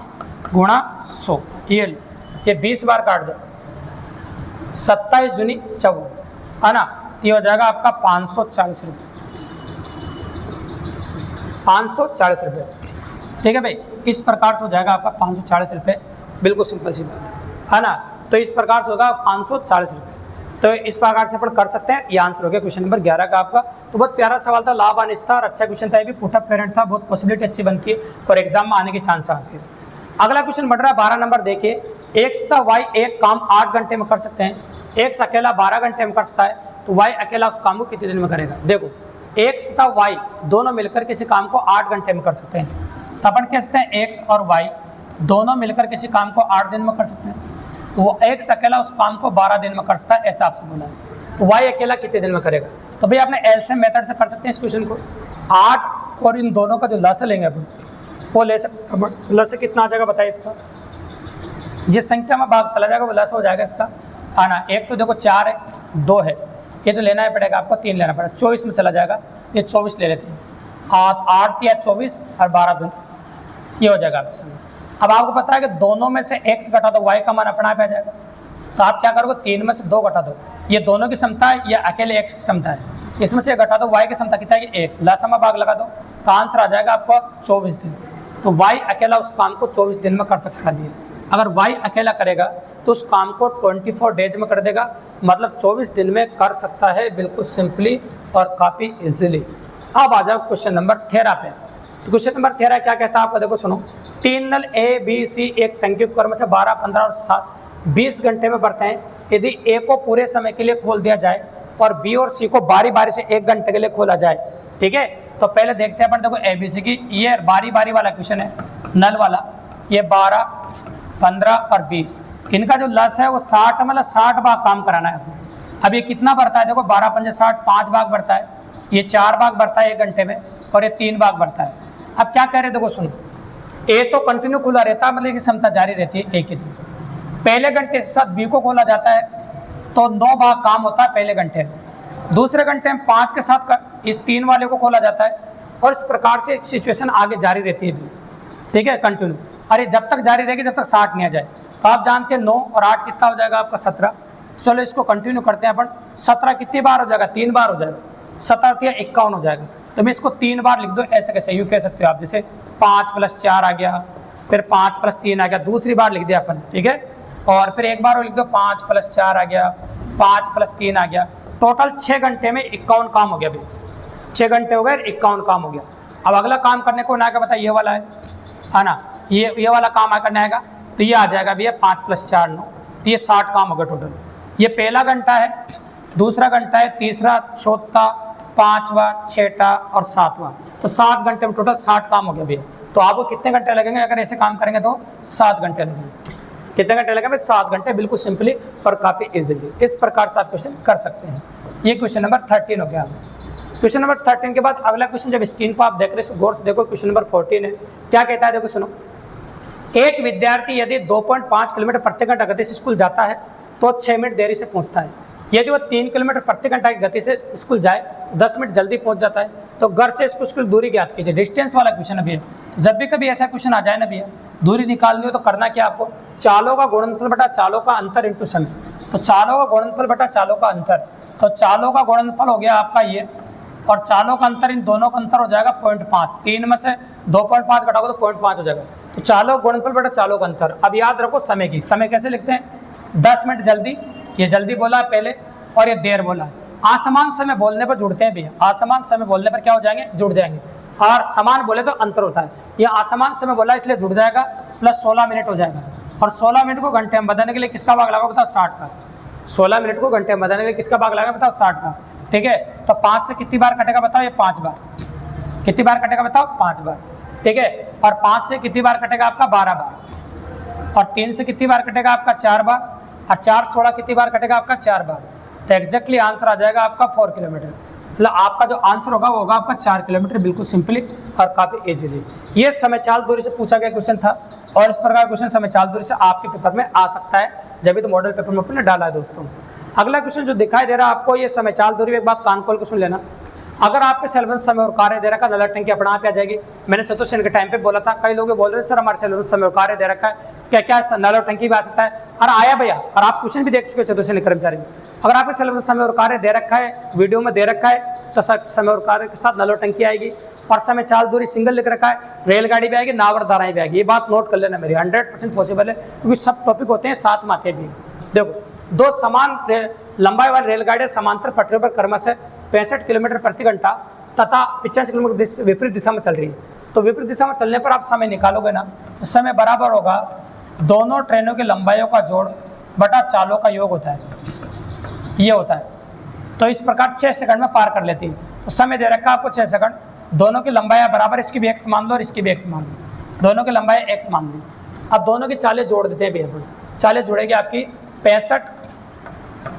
गुणा 100, ये 20 बार काट जाओ, 27 दूनी 54 है ना, ये हो जाएगा आपका 540 रुपये, 540 रुपये। ठीक है भाई, इस प्रकार से हो जाएगा आपका 540 रुपये, बिल्कुल सिंपल सी बात है ना। तो इस प्रकार से होगा 540 रुपये। तो इस प्रकार से अपन कर सकते हैं। ये आंसर हो गया क्वेश्चन नंबर 11 का आपका। तो बहुत प्यारा सवाल था, लाभ अनिश्चित था और अच्छा क्वेश्चन था, ये भी पुटअप वेरिएंट था, बहुत पॉसिबिलिटी अच्छी बनती है और एग्जाम में आने के चांस आते हैं। अगला क्वेश्चन बढ़ रहा है 12 नंबर, देखिए एक्स तथा वाई एक काम 8 घंटे में कर सकते हैं, एक्स अकेला 12 घंटे में कर सकता है, तो वाई अकेला उस काम को कितने दिन में करेगा। देखो एक्स तथा वाई दोनों मिलकर किसी काम को 8 घंटे में कर सकते हैं, तो अपन कह सकते हैं एक्स और वाई दोनों मिलकर किसी काम को 8 दिन में कर सकते हैं, वो एक्स अकेला उस काम को 12 दिन में कर सकता है, ऐसा आपसे बोला है। तो वाई अकेला कितने दिन में करेगा, तो भाई आपने एलसीएम मेथड से कर सकते हैं इस क्वेश्चन को। 8 और इन दोनों का जो लस लेंगे अपन, वो ले सकते, लस कितना आ जाएगा बताइए इसका, जिस संख्या में भाग चला जाएगा वो लस हो जाएगा इसका, है ना। एक तो देखो 4 है, 2 है, ये तो लेना ही पड़ेगा आपको, 3 लेना पड़ेगा, 24 में चला जाएगा, ये 24 ले लेते हैं, 8 या 24 और 12 दिन, ये हो जाएगा आपके सामने। अब आपको पता है कि दोनों में से x घटा दो, y का मान अपना आप आ जाएगा, तो आप क्या करोगे 3 में से 2 घटा दो, ये दोनों की क्षमता है या अकेले x की क्षमता है, इसमें से घटा दो, y की क्षमता कितना है 1, लसमा भाग लगा दो, तो आंसर आ जाएगा आपको 24 दिन। तो y अकेला उस काम को 24 दिन में कर सकता है। अगर y अकेला करेगा तो उस काम को 24 डेज में कर देगा, मतलब 24 दिन में कर सकता है, बिल्कुल सिंपली और काफ़ी इजीली। अब आ जाओ क्वेश्चन नंबर 13 पे। तो क्वेश्चन नंबर 13 क्या कहता है आपको, देखो सुनो, 3 नल ए बी सी एक टंकी क्रम से 12, 15 और 7 20 घंटे में भरते हैं। यदि ए को पूरे समय के लिए खोल दिया जाए और बी और सी को बारी बारी से 1 घंटे के लिए खोला जाए, ठीक है। तो पहले देखते हैं अपन, देखो ए बी सी की, ये बारी बारी वाला क्वेश्चन है, नल वाला, ये 12, 15 और 20, इनका जो लस है वो 60, मतलब 60 भाग काम कराना है। अब ये कितना बढ़ता है, देखो 12 पंजे 60, 5 भाग बढ़ता है, ये 4 भाग बढ़ता है 1 घंटे में, और ये 3 भाग बढ़ता है। अब क्या कह रहे, देखो सुनो, ए तो कंटिन्यू खुला रहता है, मतलब की क्षमता जारी रहती है एक ही दिन। पहले घंटे के साथ बी को खोला जाता है तो 9 भाग काम होता है पहले घंटे में, दूसरे घंटे में 5 के साथ इस 3 वाले को खोला जाता है, और इस प्रकार से सिचुएशन आगे जारी रहती है, ठीक है, कंटिन्यू। अरे जब तक जारी रहेगी जब तक 60 नहीं आ जाए। तो आप जानते हैं 9 और 8 कितना हो जाएगा आपका 17। चलो इसको कंटिन्यू करते हैं अपन, 17 कितनी बार हो जाएगा, 3 बार हो जाएगा, 17 या 51 हो जाएगा। तो मैं इसको 3 बार लिख दो, ऐसे कैसे, यूँ कह सकते हो आप, जैसे 5 + 4 आ गया, फिर 5 + 3 आ गया, दूसरी बार लिख दिया अपन, ठीक है, और फिर एक बार लिख दो 5 + 4 आ गया, 5 + 3 आ गया, टोटल 6 घंटे में 51 काम हो गया भाई, 6 घंटे हो गए, 51 काम हो गया। अब अगला काम करने को ना क्या बता, ये वाला है ना, ये वाला काम आ करना आएगा, तो ये आ जाएगा भैया 5 + 4 9, तो ये 60 काम हो गया टोटल। ये पहला घंटा है, दूसरा घंटा है, तीसरा, चौथा, 5वां, 6वां और 7वां, तो 7 घंटे में टोटल 60 काम हो गया भैया। तो आपको कितने घंटे लगेंगे, अगर ऐसे काम करेंगे तो 7 घंटे लगेंगे। कितने घंटे लगेंगे, 7 घंटे, बिल्कुल सिंपली और काफ़ी इजीली। इस प्रकार से आप क्वेश्चन कर सकते हैं। ये क्वेश्चन नंबर 13 हो गया। क्वेश्चन नंबर 13 के बाद अगला क्वेश्चन, जब स्क्रीन पर आप देख रहे हो गौर से देखो, क्वेश्चन नंबर 14 है। क्या कहता है, देखो सुनो, एक विद्यार्थी यदि 2.5 किलोमीटर प्रति घंटा गति से स्कूल जाता है तो 6 मिनट देरी से पहुंचता है। यदि वो 3 किलोमीटर प्रति घंटा की गति से स्कूल जाए तो 10 मिनट जल्दी पहुंच जाता है। तो घर से इसको स्कूल दूरी ज्ञात कीजिए, डिस्टेंस वाला क्वेश्चन है भैया। जब भी कभी ऐसा क्वेश्चन आ जाए ना भैया, दूरी निकालनी हो तो करना क्या आपको, चालों का गुणनफल बटा चालों का अंतर इंटू समय। तो चालों का गुणनफल बटा चालों का अंतर, तो चालों का गुणनफल हो गया आपका ये, और चालों का अंतर, इन दोनों का अंतर हो जाएगा 0.5, 3 में से 2.5 घटाओगे तो 0.5 हो जाएगा। तो चालों गुणनफल बटा चालों का अंतर। अब याद रखो समय की, समय कैसे लिखते हैं, 10 मिनट जल्दी, ये जल्दी बोला है पहले, और ये देर बोला है। असमान समय बोलने पर जुड़ते हैं भैया, असमान समय बोलने पर क्या हो जाएंगे, जुड़ जाएंगे, और समान बोले तो अंतर होता है। ये असमान समय बोला इसलिए जुड़ जाएगा, प्लस 16 मिनट हो जाएगा, और 16 मिनट को घंटे में बदलने के लिए किसका भाग लगा बताओ, 60 का। 16 मिनट को घंटे में बदलने के लिए किसका भाग लगा बताओ, 60 का, ठीक है। तो 5 से कितनी बार कटेगा बताओ, ये 5 बार, कितनी बार कटेगा बताओ, 5 बार, ठीक है। और 5 से कितनी बार कटेगा आपका, 12 बार, और 3 से कितनी बार कटेगा आपका, 4 बार, और 4 16 कितनी बार कटेगा आपका, 4 बार। तो एग्जैक्टली आंसर आ जाएगा आपका 4 किलोमीटर। मतलब आपका जो आंसर होगा वो होगा आपका 4 किलोमीटर, बिल्कुल सिंपली और काफ़ी इजीली। ये समय चाल दूरी से पूछा गया क्वेश्चन था और इस प्रकार क्वेश्चन समय चाल दूरी से आपके पेपर में आ सकता है, जब भी तो मॉडल पेपर में अपने डाला है दोस्तों। अगला क्वेश्चन जो दिखाई दे रहा है आपको, ये समय चाल दूरी में एक बात कान खोल के सुन लेना। अगर आपके सिलेबस समय और कार्य दे रखा, नल टंकी अपने आप आ जाएगी। मैंने चतुर्सेन के टाइम पे बोला था, कई लोग बोल रहे थे सर हमारे सिलेबस समय और कार्य दे रखा है, क्या क्या नल टंकी भी आ सकता है? और आया भैया, और आप क्वेश्चन भी देख चुके चतुर्सेन कर्मचारी में। अगर आपके सिलेबस समय और कार्य दे रखा है, वीडियो में दे रखा है, तो समय और कार्य के साथ नल टंकी आएगी और समय चाल दूरी सिंगल लिख रखा है, रेलगाड़ी भी आएगी, नाव और धाराएं भी आएगी। ये बात नोट कर लेना मेरी, 100% पॉसिबल है, क्योंकि सब टॉपिक होते हैं साथ में आते भी। देखो, दो समान लंबाई वाली रेलगाड़ियां समांतर पटरियों पर क्रमशः 65 किलोमीटर प्रति घंटा तथा 85 किलोमीटर विपरीत दिशा में चल रही है। तो विपरीत दिशा में चलने पर आप समय निकालोगे ना, तो समय बराबर होगा दोनों ट्रेनों की लंबाइयों का जोड़ बटा चालों का योग होता है, ये होता है। तो इस प्रकार 6 सेकंड में पार कर लेती है। तो समय दे रखा है आपको 6 सेकंड, दोनों की लंबाई बराबर, इसकी भी x मान लो और इसकी भी x मान लो, दोनों की लंबाई x मान ली। अब दोनों की चालें जोड़ देते हैं भैया, चालें जुड़ेगी आपकी 65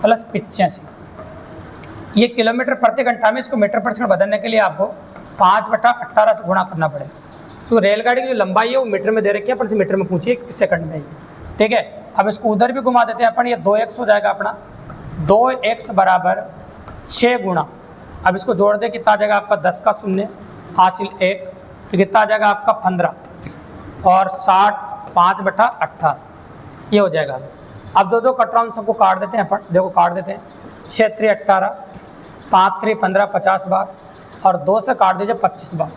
प्लस 85, ये किलोमीटर प्रति घंटा में, इसको मीटर पर सेकंड बदलने के लिए आपको 5/18 से गुणा करना पड़ेगा। तो रेलगाड़ी की जो लंबाई है वो मीटर में दे रखी है, पर इसे मीटर में पूछिए किस सेकंड में है, ठीक है। अब इसको उधर भी घुमा देते हैं अपन, ये 2x हो जाएगा अपना, 2x बराबर 6 गुणा, अब इसको जोड़ दे कितना आ जाएगा आपका 10 का शून्य हासिल 1, तो कितना आ जाएगा आपका 15 और 60 5/18, ये हो जाएगा। अब जो कट रहा है उन सबको काट देते हैं अपन, देखो काट देते हैं, 6 3 18, 5 3 15 50 बार और 2 से काट दीजिए 25 बार,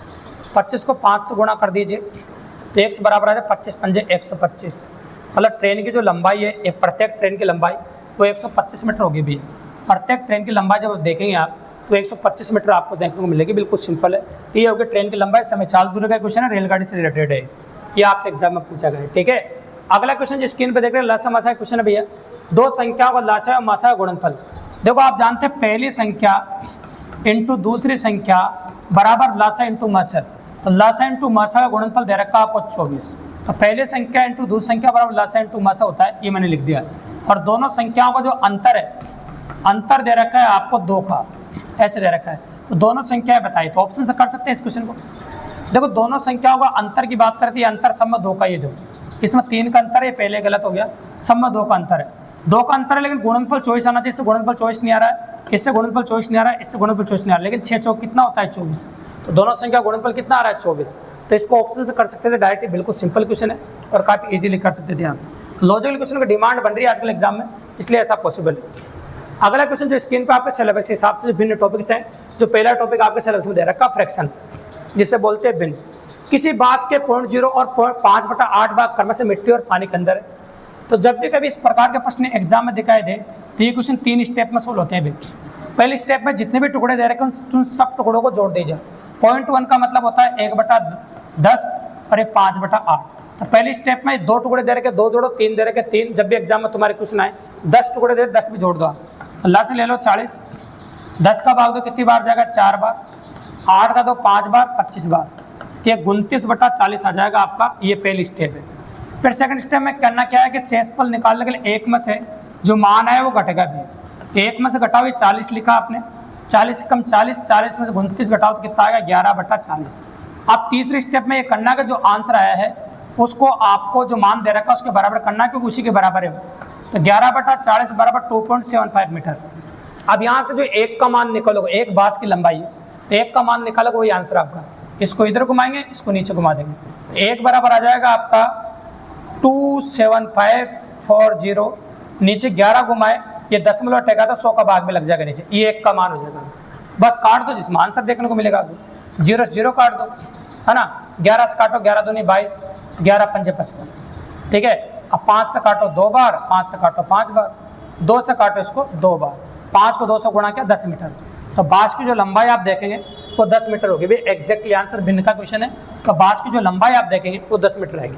25 को 5 से गुणा कर दीजिए तो x बराबर आ जाए 25 पंजे 125। मतलब ट्रेन की जो लंबाई है, एक प्रत्येक ट्रेन की लंबाई वो 125 मीटर होगी भी। प्रत्येक ट्रेन की लंबाई जब देखेंगे आप तो 125 मीटर आपको देखने को मिलेगी, बिल्कुल सिंपल है। तो ये होगी ट्रेन की लंबाई। समय चाल दूरी का क्वेश्चन है, रेलगाड़ी से रिलेटेड है, ये आपसे एग्जाम में पूछा गया है, ठीक है। अगला क्वेश्चन जो स्क्रीन पे देख रहे हैं लसा मसा क्वेश्चन है भैया, दो संख्याओं का लसा और मसा गुणनफल। देखो आप जानते हैं पहली संख्या इंटू दूसरी संख्या बराबर लसा इंटू मसा, तो लसा इंटू मसा का गुणनफल दे रखा आपको 24, तो पहली संख्या इंटू दूसरी संख्या बराबर लसा इंटू मसा होता है, ये मैंने लिख दिया। और दोनों संख्याओं का जो अंतर है, अंतर दे रखा है आपको 2 का, ऐसे दे रखा है, तो दोनों संख्याएं बताइए। तो ऑप्शन से कर सकते हैं इस क्वेश्चन को। देखो दोनों संख्याओं का अंतर की बात करते हैं, अंतर सब में 2 का, ये दो, इसमें 3 का अंतर है, पहले गलत हो गया, सब में 2 का अंतर है, 2 का अंतर है, लेकिन गुणनफल 24 आना चाहिए, इससे गुणनफल 24 नहीं आ रहा है, इससे गुणनफल 24 नहीं आ रहा है, इससे गुणनफल 24 नहीं आ रहा है, लेकिन 6 चौक कितना होता है 24, तो दोनों संख्या गुणनफल कितना आ रहा है 24। तो इसको ऑप्शन से कर सकते थे डायरेक्ट, बिल्कुल सिंपल क्वेश्चन है और काफ़ी इजीली कर सकते थे आप। लॉजिकल क्वेश्चन की डिमांड बन रही है आजकल एग्जाम में, इसलिए ऐसा पॉसिबल है। अगला क्वेश्चन जो स्क्रीन पर आपके सिलेबस के हिसाब से जो भिन्न टॉपिक्स हैं, जो पहला टॉपिक आपके सिलेबस में दे रखा फ्रैक्शन, जिसे बोलते हैं भिन्न। किसी बांस के 0.0 और 5/8 भाग क्रम से मिट्टी और पानी के अंदर है। तो जब भी कभी इस प्रकार के प्रश्न एग्जाम में दिखाई दे तो ये क्वेश्चन 3 स्टेप में सोल्व होते हैं। पहले स्टेप में जितने भी टुकड़े दे रखे हैं उन सब टुकड़ों को जोड़ दीजिए। 0.1 का मतलब होता है 1/10 और ये 5/8। तो पहली स्टेप में 2 टुकड़े दे रखे 2 जोड़ो, 3 दे रखे 3। जब भी एग्जाम में तुम्हारे क्वेश्चन आए 10 टुकड़े दे 10 भी जोड़ दो। अल्लाह से ले लो 40, 10 का भाग दो कितनी बार जाएगा 4 बार, 8 का दो 5 बार 25 बार, ये 29/40 आ जाएगा आपका। ये पहली स्टेप है। फिर सेकंड स्टेप में करना क्या है कि शेषफल निकालने के लिए 1 में से जो मान है वो घटेगा भी। तो 1 में से घटाओ, ये 40 लिखा आपने, 40 से कम 40, 40 में से 29 घटाओ तो कितना आएगा 11/40। अब तीसरी स्टेप में ये करना का जो आंसर आया है उसको आपको जो मान दे रखा है उसके बराबर करना है, क्योंकि उसी के बराबर है। तो 11/40 बराबर 2.75 मीटर। अब यहाँ से जो 1 का मान निकालोगे, एक बांस की लंबाई है, तो 1 का मान निकालोगे वही आंसर आपका। इसको इधर घुमाएंगे, इसको नीचे घुमा देंगे, तो 1 बराबर आ जाएगा आपका 27540। नीचे 11 घुमाए, ये दशमलव टेका था, 100 का भाग में लग जाएगा नीचे, ये 1 का मान हो जाएगा। बस काट दो, जिसमें आंसर देखने को मिलेगा आपको। 0 से 0 काट दो, है ना। 11 से काटो, 11 दूनी 22, 11 पंजे 55, ठीक है। अब 5 से काटो 2 बार, 5 से काटो 5 बार, 2 से काटो इसको 2 बार, 5 को 2 से गुणा किया 10 मीटर। तो बांस की जो लंबाई आप देखेंगे वो 10 मीटर होगी। भाई एग्जैक्टली आंसर भिन्न का क्वेश्चन है, तो बांस की जो लंबाई आप देखेंगे वो 10 मीटर रहेगी।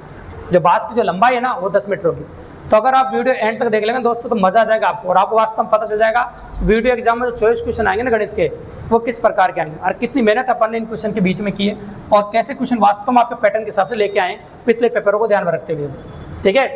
जो बांस की जो लंबाई है ना वो 10 मीटर होगी। तो अगर आप वीडियो एंड तक देख लेंगे दोस्तों तो मजा आ जाएगा आपको, और आपको वास्तव में पता चल जाएगा वीडियो एग्जाम में जो 24 क्वेश्चन आएंगे ना गणित के, वो किस प्रकार के आएंगे और कितनी मेहनत अपन ने इन क्वेश्चन के बीच में की है, और कैसे क्वेश्चन वास्तव में आपके पैटर्न के हिसाब से लेके आए पिछले पेपरों को ध्यान में रखते हुए, ठीक है।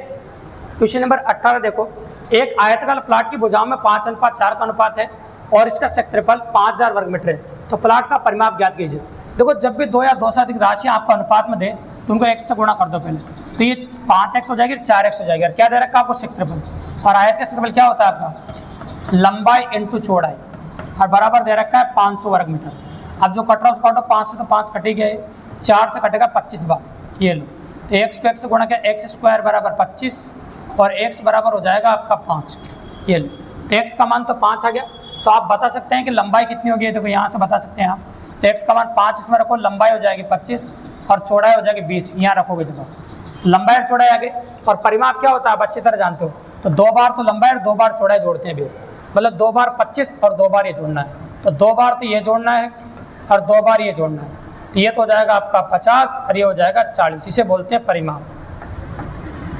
क्वेश्चन नंबर 18 देखो, एक आयताकार प्लाट की भुजाओं में 5:4 का अनुपात है और इसका क्षेत्रफल 5000 वर्ग मीटर है, तो प्लाट का परिमाप ज्ञात कीजिए। देखो जब भी दो या दो से अधिक राशि आपको अनुपात में दे तो उनको x से गुणा कर दो पहले, तो ये 5x हो जाएगी, 4x हो जाएगी। और क्या दे रखा है आपको? क्षेत्रफल। और आयत का क्षेत्रफल क्या होता है आपका? लंबाई इंटू चौड़ाई, और बराबर दे रखा है 500 वर्ग मीटर। अब जो कट रहा है उसको काटो, 5 से तो 5 कटेगा, 4 से कटेगा 25 बार, ये लो। तो x को x से गुणा किया, x स्क्वायर बराबर 25 और x बराबर हो जाएगा आपका 5, ये लो। तो x का मान तो 5 आ गया। तो आप बता सकते हैं कि लंबाई कितनी होगी, देखो यहाँ से बता सकते हैं आप। तो x का मान 5 इसमें रखो, लंबाई हो जाएगी 25 और चौड़ाई हो जाएगी 20, यहाँ रखोगे जब लंबाई और चौड़ाई आगे। और परिमाप क्या होता है आप अच्छी तरह जानते हो, तो 2 बार तो लंबाई और 2 बार चौड़ाई जोड़ते हैं भी, मतलब 2 बार 25 और 2 बार ये जोड़ना है, तो 2 बार तो ये जोड़ना है और 2 बार ये जोड़ना है, तो ये तो हो जाएगा आपका 50 और ये हो जाएगा 40, इसे बोलते हैं परिमाप।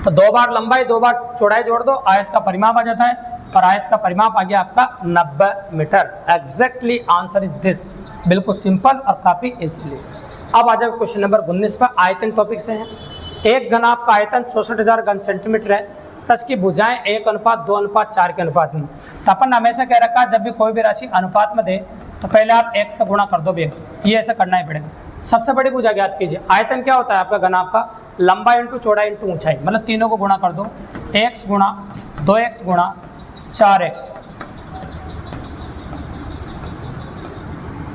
तो 2 बार लंबाई 2 बार चौड़ाई जोड़ दो, आयत का परिमाप आ जाता है, और आयत का परिमाप आ गया आपका 90 metre. Exactly answer is this, बिल्कुल सिंपल और काफ़ी इजीली। अब आ जाए क्वेश्चन नंबर 19 पर, आयतन टॉपिक से हैं। एक घन आपका आयतन 64,000 घन सेंटीमीटर है, तथा की भुजाएं 1:2:4 के अनुपात में। तो अपन हमेशा कह रखा है जब भी कोई भी राशि अनुपात में दे तो पहले आप x से गुणा कर दो bx, ये ऐसा करना ही पड़ेगा। सबसे बड़ी भुजा ज्ञात कीजिए। आयतन क्या होता है आपका? घन आपका लंबाई इंटू चौड़ाई इंटू ऊंचाई, मतलब तीनों को गुणा कर दो, x गुणा 2x गुणा 4x,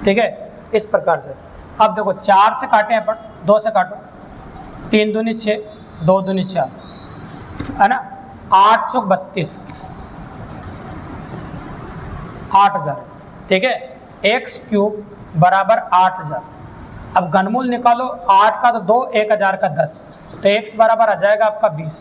ठीक है, इस प्रकार से। अब देखो 4 से काटे अपन, 2 से काटो, 3 दूनी 6, 2 दूनी 4, है ना, 8 चौक 32, 8000, ठीक है। x क्यूब बराबर 8000। अब घनमूल निकालो, 8 का तो 2, 1000 का 10, तो x बराबर आ जाएगा आपका 20,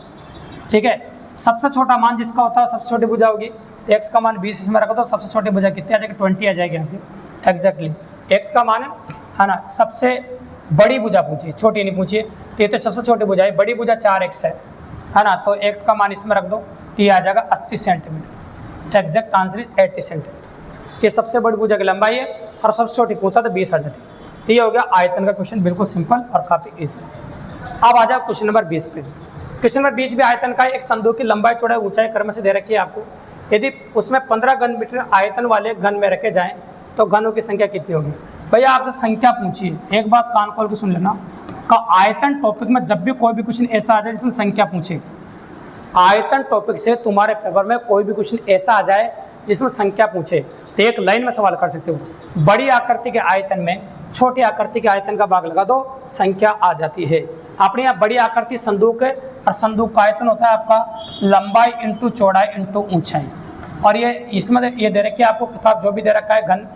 ठीक है। सबसे छोटा मान जिसका होता है सबसे छोटी भुजा होगी, तो x का मान 20 इसमें रखो, तो सबसे छोटी भुजा कितनी आ जाएगी? 20 आ जाएगी आपकी। एग्जैक्टली x का मान है ना, सबसे बड़ी भुजा पूछिए, छोटी नहीं पूछिए, तो ये तो सबसे छोटी भुजा है, बड़ी भुजा 4x है ना, तो x का मान इसमें रख दो, तो ये आ जाएगा 80 centimetre. Exact answer is 80 centimetre. ये सबसे बड़ी भुजा की लंबाई है, और सबसे छोटी पूछता तो 20 आ जाती है। तो ये हो गया आयतन का क्वेश्चन, बिल्कुल सिंपल और काफ़ी ईजी। अब आ जाओ क्वेश्चन नंबर 20 पे। क्वेश्चन नंबर 20 भी आयतन का, एक संदूक की लंबाई चौड़ाई ऊंचाई क्रम से दे रखी है आपको। यदि उसमें 15 घन मीटर आयतन वाले घन में रखे जाएं तो घनों की संख्या कितनी होगी? भैया आपसे संख्या पूछिए, एक बात कान खोल के सुन लेना, का आयतन टॉपिक में जब भी कोई भी क्वेश्चन ऐसा आ जाए जिसमें संख्या पूछे, आयतन टॉपिक से तुम्हारे पेपर में कोई भी क्वेश्चन ऐसा आ जाए जिसमें संख्या पूछे, तो एक लाइन में सवाल कर सकते हो। बड़ी आकृति के आयतन में छोटी आकृति के आयतन का भाग लगा दो, संख्या आ जाती है। अपने यहाँ बड़ी आकृति संदूक है, और संदूक का आयतन होता है आपका लंबाई इंटू चौड़ाई इंटू ऊंचाई। और ये इसमें ये दे रखी है आपको किताब जो भी दे रखा है घन,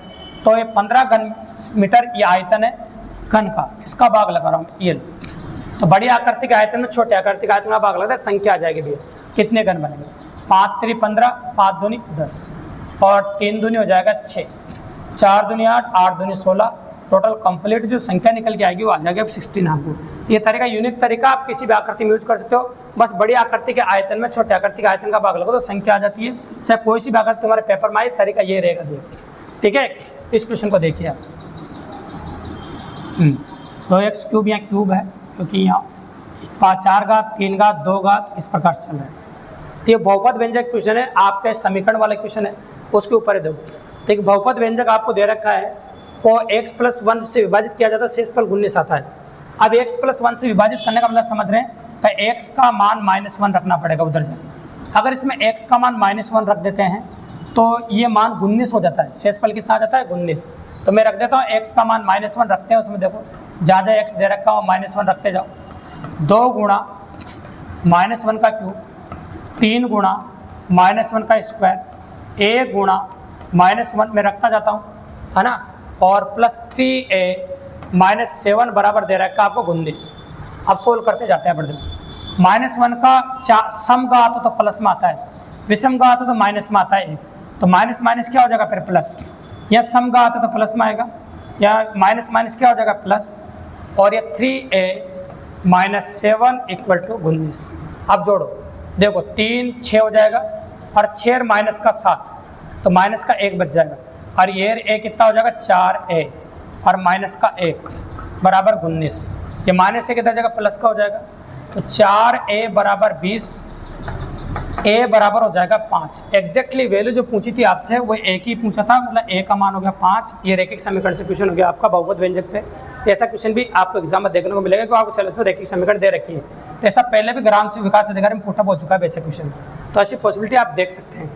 तो ये 15 घन मीटर ये आयतन है घन का, इसका भाग लगा रहा हूँ ये। तो बड़ी आकृति के आयतन में छोटे आकृति के आयतन का भाग लगता है, संख्या आ जाएगी भैया। कितने घन बनेंगे? 5 3 15, 5 दूनी 10, और 3 दूनी हो जाएगा 6, 4 दूनी 8, 8 दूनी 16, टोटल कंप्लीट जो संख्या निकल के आएगी वो आ जाएगा 16 आपको। ये तरीका यूनिक तरीका, आप किसी भी आकृति में यूज कर सकते हो। बस बड़ी आकृति के आयतन में छोटे आकृति के आयतन का भाग लगो तो संख्या आ जाती है। चाहे कोई सी भी आकृति तुम्हारे पेपर में आए, तरीका ये रहेगा देखो, ठीक है। इस क्वेश्चन को देखिए आप, 2x क्यूब यहाँ क्यूब है, क्योंकि यहाँ 4 घात 3 घात 2 घात इस प्रकार से चल रहा है। तो ये बहुपद व्यंजक क्वेश्चन है, आपके समीकरण वाला क्वेश्चन है, उसके ऊपर है देखो। तो एक बहुपद व्यंजक आपको दे रखा है, को x+1 से विभाजित किया जाता है, शेषफल 19 आता है। अब x+1 से विभाजित करने का मतलब समझ रहे हैं, तो x का मान -1 रखना पड़ेगा उधर जाके। अगर इसमें x का मान -1 रख देते हैं तो ये मान 19 हो जाता है। शेषफल कितना आ जाता है? 19। तो मैं रख देता हूँ x का मान -1 रखते हैं, उसमें देखो ज़्यादा x दे रखा हूँ, -1 रखते जाओ। 2 गुणा -1 का क्यूब, 3 गुणा -1 का स्क्वायर, 1 गुणा -1 में रखता जाता हूँ, है ना, और प्लस 3a -7 बराबर दे रखा है आपको 19। अब सोल्व करते जाते हैं, पर देखो -1 का सम का आता तो प्लस में आता है, विषम का आता तो माइनस में आता है 1, तो माइनस माइनस क्या हो जाएगा फिर प्लस। या सम का आता तो प्लस में आएगा, या माइनस माइनस क्या हो जाएगा प्लस, और ये 3a -7 = 19। अब जोड़ो, देखो 3 6 हो जाएगा, और 6 माइनस का 7, तो माइनस का 1 बच जाएगा, और ये a कितना हो जाएगा 4a, और माइनस का 1 बराबर 19। ये माइनस से कितना हो जाएगा प्लस का हो जाएगा, तो 4a बराबर 20, a बराबर हो जाएगा 5। एग्जैक्टली वैल्यू जो पूछी थी आपसे वो एक ही पूछा था, मतलब a का मान हो गया 5। ये रैखिक समीकरण से क्वेश्चन हो गया आपका बहुपद व्यंजक पे। ऐसा क्वेश्चन भी आपको एग्जाम में देखने को मिलेगा कि आपको सिलेबस में रैखिक समीकरण दे रखी है। तो ऐसा पहले भी ग्राम विकास अधिकारी में पुटअप हो चुका है बेसिक क्वेश्चन, तो ऐसी पॉसिबिलिटी आप देख सकते हैं।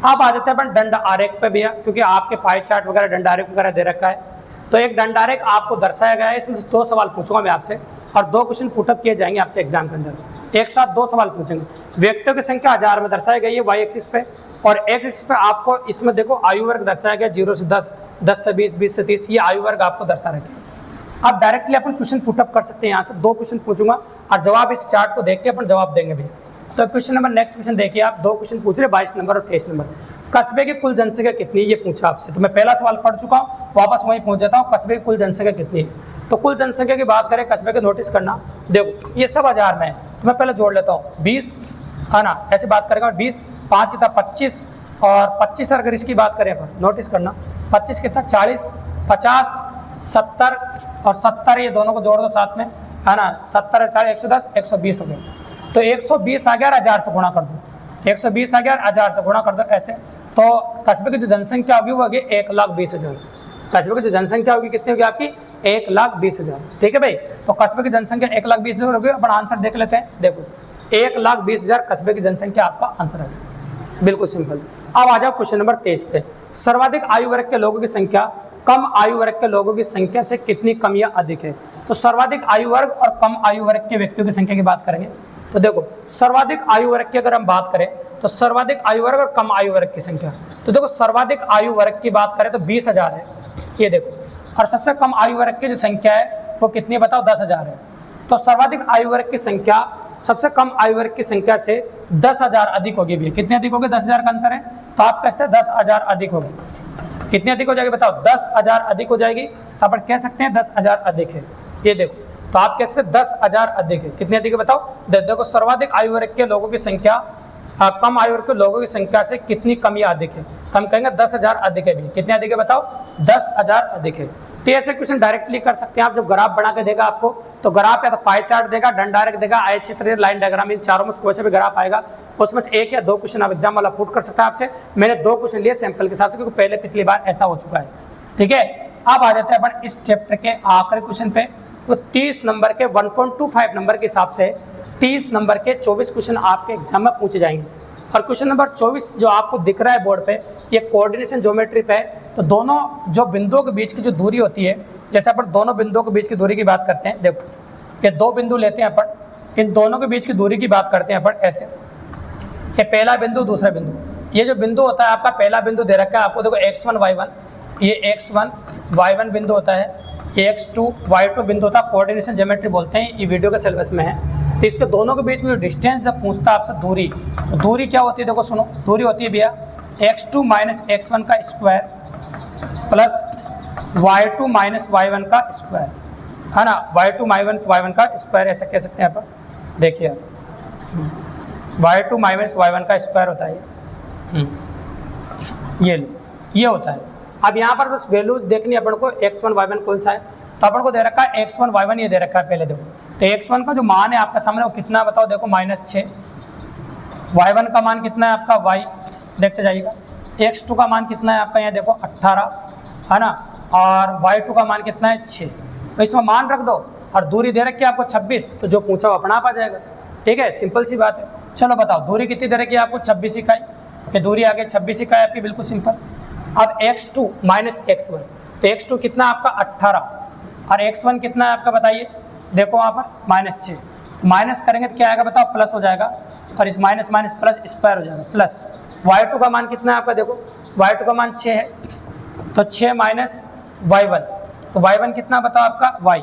अब आ जाते हैं अपन दंड आरेख पे भैया, क्योंकि आपके पाई चार्ट वगैरह दंड आरेख वगैरह दे रखा है। तो एक दंड आरेख आपको दर्शाया गया है, इसमें से 2 सवाल पूछूंगा मैं आपसे और 2 क्वेश्चन पुटअप किए जाएंगे आपसे एग्जाम के अंदर। एक साथ 2 सवाल पूछेंगे। व्यक्तियों की संख्या 1000 में दर्शाई गई है वाई एक्सिस पे, और एक्स एक्सिस पे आपको इसमें देखो आयु वर्ग दर्शाया गया 0 से 10, 10 से 20, 20 से 30, ये आयु वर्ग आपको दर्शा रखे। आप डायरेक्टली अपन क्वेश्चन पुटअप कर सकते हैं। यहाँ से 2 क्वेश्चन पूछूंगा और जवाब इस चार्ट को देख के अपन जवाब देंगे भैया। तो क्वेश्चन नंबर, नेक्स्ट क्वेश्चन देखिए आप, 2 क्वेश्चन पूछ रहे 22 नंबर और 23 नंबर। कस्बे की कुल जनसंख्या कितनी है, ये पूछा आपसे। तो मैं पहला सवाल पढ़ चुका हूँ, वापस वहीं पहुंच जाता हूँ। कस्बे की कुल जनसंख्या कितनी है, तो कुल जनसंख्या की बात करें कस्बे के, नोटिस करना। देखो ये सब 1000 में है, तो मैं पहले जोड़ लेता हूँ 20, है ना, ऐसे बात करेगा 20, 5 कितना 25, और 25 अगर इसकी बात करें अपन, नोटिस करना 25 कितना 40, 50, 70 और 70, ये दोनों को जोड़ दो साथ में, है ना, 70 और 40 110, 120 हो गए। तो 120 आ गया और 1000 से गुणा कर दो, 120 आ गया और 1000 से गुणा कर दो ऐसे। तो कस्बे की जो जनसंख्या होगी वो होगी 1,20,000। कस्बे की जो जनसंख्या होगी कितनी होगी आपकी, 1,20,000। ठीक है भाई, तो कस्बे की जनसंख्या 1,20,000 होगी। अपन आंसर देख लेते हैं। देखो 1,20,000 कस्बे की जनसंख्या आपका आंसर है, बिल्कुल सिंपल। अब आ जाओ क्वेश्चन नंबर 23 पे। सर्वाधिक आयु वर्ग के लोगों की संख्या कम आयु वर्ग के लोगों की संख्या से कितनी कम या अधिक है। तो सर्वाधिक आयु वर्ग और कम आयु वर्ग के व्यक्तियों की संख्या की बात करेंगे। तो देखो सर्वाधिक आयु वर्ग की अगर हम बात करें तो सर्वाधिक आयु वर्ग और कम आयु वर्ग की संख्या, तो देखो सर्वाधिक आयु वर्ग की बात करें तो 20,000 है, ये देखो। और सबसे कम आयु वर्ग की जो संख्या है वो कितनी बताओ, 10,000 है। तो सर्वाधिक आयु वर्ग की संख्या सबसे कम आयु वर्ग की संख्या से 10,000 अधिक होगी भी। कितनी अधिक होगी, 10,000 का अंतर है, तो आप कहते हैं 10,000 अधिक होगी। कितनी अधिक हो जाएगी बताओ, 10,000 अधिक हो जाएगी। तो अपन कह सकते हैं 10,000 अधिक है, ये देखो। तो आप कह सकते हैं 10,000 अधिक है। कितनी अधिक है बताओ, देखो सर्वाधिक आयु वर्ग के लोगों की संख्या कम आयु वर्ग के लोगों की संख्या से कितनी कम या अधिक है, तो हम कहेंगे 10,000 अधिक है भी। कितने अधिक है बताओ, 10,000 अधिक है। तो ऐसे क्वेश्चन डायरेक्टली कर सकते हैं आप। जब ग्राफ बना के देगा आपको, तो ग्राफ या तो पाई चार्ट देगा, दंड आरेख देगा, आयत चित्र, लाइन डायग्राम, इन चारों में से कोई से भी ग्राफ आएगा, उसमें से 1 या 2 क्वेश्चन आप एग्जाम वाला पुट कर सकता है आपसे। मैंने 2 क्वेश्चन लिए सैंपल के हिसाब से, क्योंकि पहले पिछली बार ऐसा हो चुका है। ठीक है, अब आ जाते हैं अपन इस चैप्टर के आखिरी क्वेश्चन पे। तो 30 नंबर के 1.25 नंबर के हिसाब से 30 नंबर के 24 क्वेश्चन आपके एग्जाम में पूछे जाएंगे। और क्वेश्चन नंबर 24 जो आपको दिख रहा है बोर्ड पे, ये कोऑर्डिनेशन ज्योमेट्री पे है। तो दोनों जो बिंदुओं के बीच की जो दूरी होती है, जैसे अपन दोनों बिंदुओं के बीच की दूरी की बात करते हैं, देखो ये 2 बिंदु लेते हैं अपन, इन दोनों के बीच की दूरी की बात करते हैं अपन ऐसे। ये पहला बिंदु, दूसरा बिंदु, ये जो बिंदु होता है आपका पहला बिंदु दे रखा है आपको, देखो x1 y1, ये x1 y1 बिंदु होता है, ये x2 y2 बिंदु होता है। कोऑर्डिनेशन ज्योमेट्री बोलते हैं, ये वीडियो के सिलेबस में है। तो इसके दोनों के बीच में जो डिस्टेंस जब पूछता है आपसे दूरी, तो दूरी क्या होती है, देखो सुनो, दूरी होती है भैया x2 माइनस x1 का square plus y2 minus y1 का स्क्वायर, है ना, y2 माइनस y1 का स्क्वायर ऐसा कह सकते हैं आप। देखिए आप y2 माइनस y1 का स्क्वायर होता है ये लो, ये होता है। अब यहाँ पर बस वैल्यूज देखनी है अपन को, x1 y1 कौन सा है, तो अपन को दे रखा है x1 y1, ये दे रखा है पहले देखो। तो x1 का जो मान है आपका सामने वो कितना बताओ, देखो -6। y1 का मान कितना है आपका y, देखते जाइएगा। x2 का मान कितना है आपका, यहाँ देखो 18, है ना, और y2 का मान कितना है 6। तो इसमें मान रख दो और दूरी दे रखी है आपको 26, तो जो पूछा वो अपना आप आ जाएगा। ठीक है, सिंपल सी बात है। चलो बताओ दूरी कितनी दे रखी है आपको, 26 इकाई। ये दूरी आ गई 26 इकाई आपकी, बिल्कुल सिंपल। अब x2 माइनस x1, तो x2 कितना आपका 18 और x1 कितना है आपका बताइए, देखो वहाँ पर -6। माइनस करेंगे तो क्या आएगा बताओ, प्लस हो जाएगा, और इस माइनस माइनस प्लस स्क्वायर हो जाएगा प्लस। y2 का मान कितना है आपका, देखो y2 का मान 6 है, तो 6 माइनस y1, तो y1 कितना बताओ आपका y,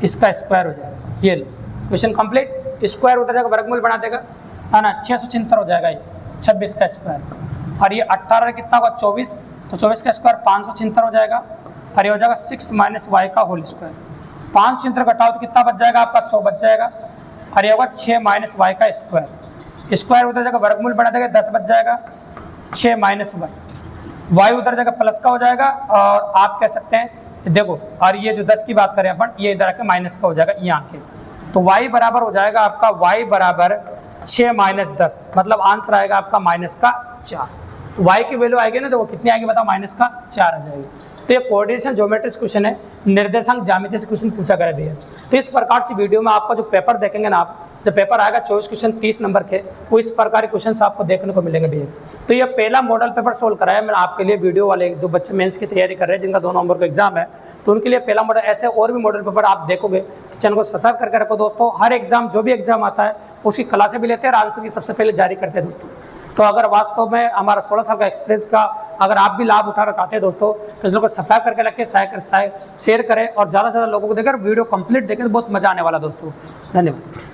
इसका स्क्वायर हो जाएगा। ये लो क्वेश्चन कंप्लीट। स्क्वायर उधर जाएगा वर्गमूल बना देगा, है ना, 676 हो जाएगा ये 26 का स्क्वायर। और ये 18 कितना होगा 24, तो 24 का स्क्वायर 576 हो जाएगा। और ये हो जाएगा 6 माइनस y का होल स्क्वायर। 576 घटाओ तो कितना बच जाएगा आपका, 100 बच जाएगा। और ये होगा 6 माइनस y का स्क्वायर। स्क्वायर उधर जाएगा वर्गमूल बना देगा, 10 बच जाएगा, 6 माइनस y उधर जाएगा प्लस का हो जाएगा। और आप कह सकते हैं देखो, और ये जो 10 की बात करें अपन, ये इधर आके माइनस का हो जाएगा यहाँ के। तो y बराबर हो जाएगा आपका, y बराबर 6 माइनस 10, मतलब आंसर आएगा आपका -4। तो y की वैल्यू आएगी ना, तो वो कितनी आएगी बताओ, -4 आ जाएगी। तो ये कोऑर्डिनेशन ज्योमेट्री से क्वेश्चन है, निर्देशांक ज्यामिति से क्वेश्चन पूछा गया भैया। तो इस प्रकार से वीडियो में आपका जो पेपर देखेंगे ना आप, जब पेपर आएगा 24 क्वेश्चन 30 नंबर के, वो इस प्रकार के क्वेश्चन आपको देखने को मिलेंगे भैया। तो ये पहला मॉडल पेपर सोल्व कराया मैंने आपके लिए, वीडियो वाले जो बच्चे मेंस की तैयारी कर रहे हैं, जिनका 2 नवंबर को एग्जाम है, तो उनके लिए पहला मॉडल। ऐसे और भी मॉडल पेपर आप देखोगे, तो चैनल को सब्सक्राइब करके रखो दोस्तों। हर एग्जाम, जो भी एग्जाम आता है उसकी क्लासें भी लेते हैं और आंसर की सबसे पहले जारी करते हैं दोस्तों। तो अगर वास्तव में हमारा 16 साल का एक्सपीरियंस का अगर आप भी लाभ उठाना चाहते हैं दोस्तों, तो इस लोग को सब्सक्राइब करके रखें, शेयर करें और ज़्यादा से ज़्यादा लोगों को देकर वीडियो कंप्लीट देखें, तो बहुत मजा आने वाला दोस्तों। धन्यवाद।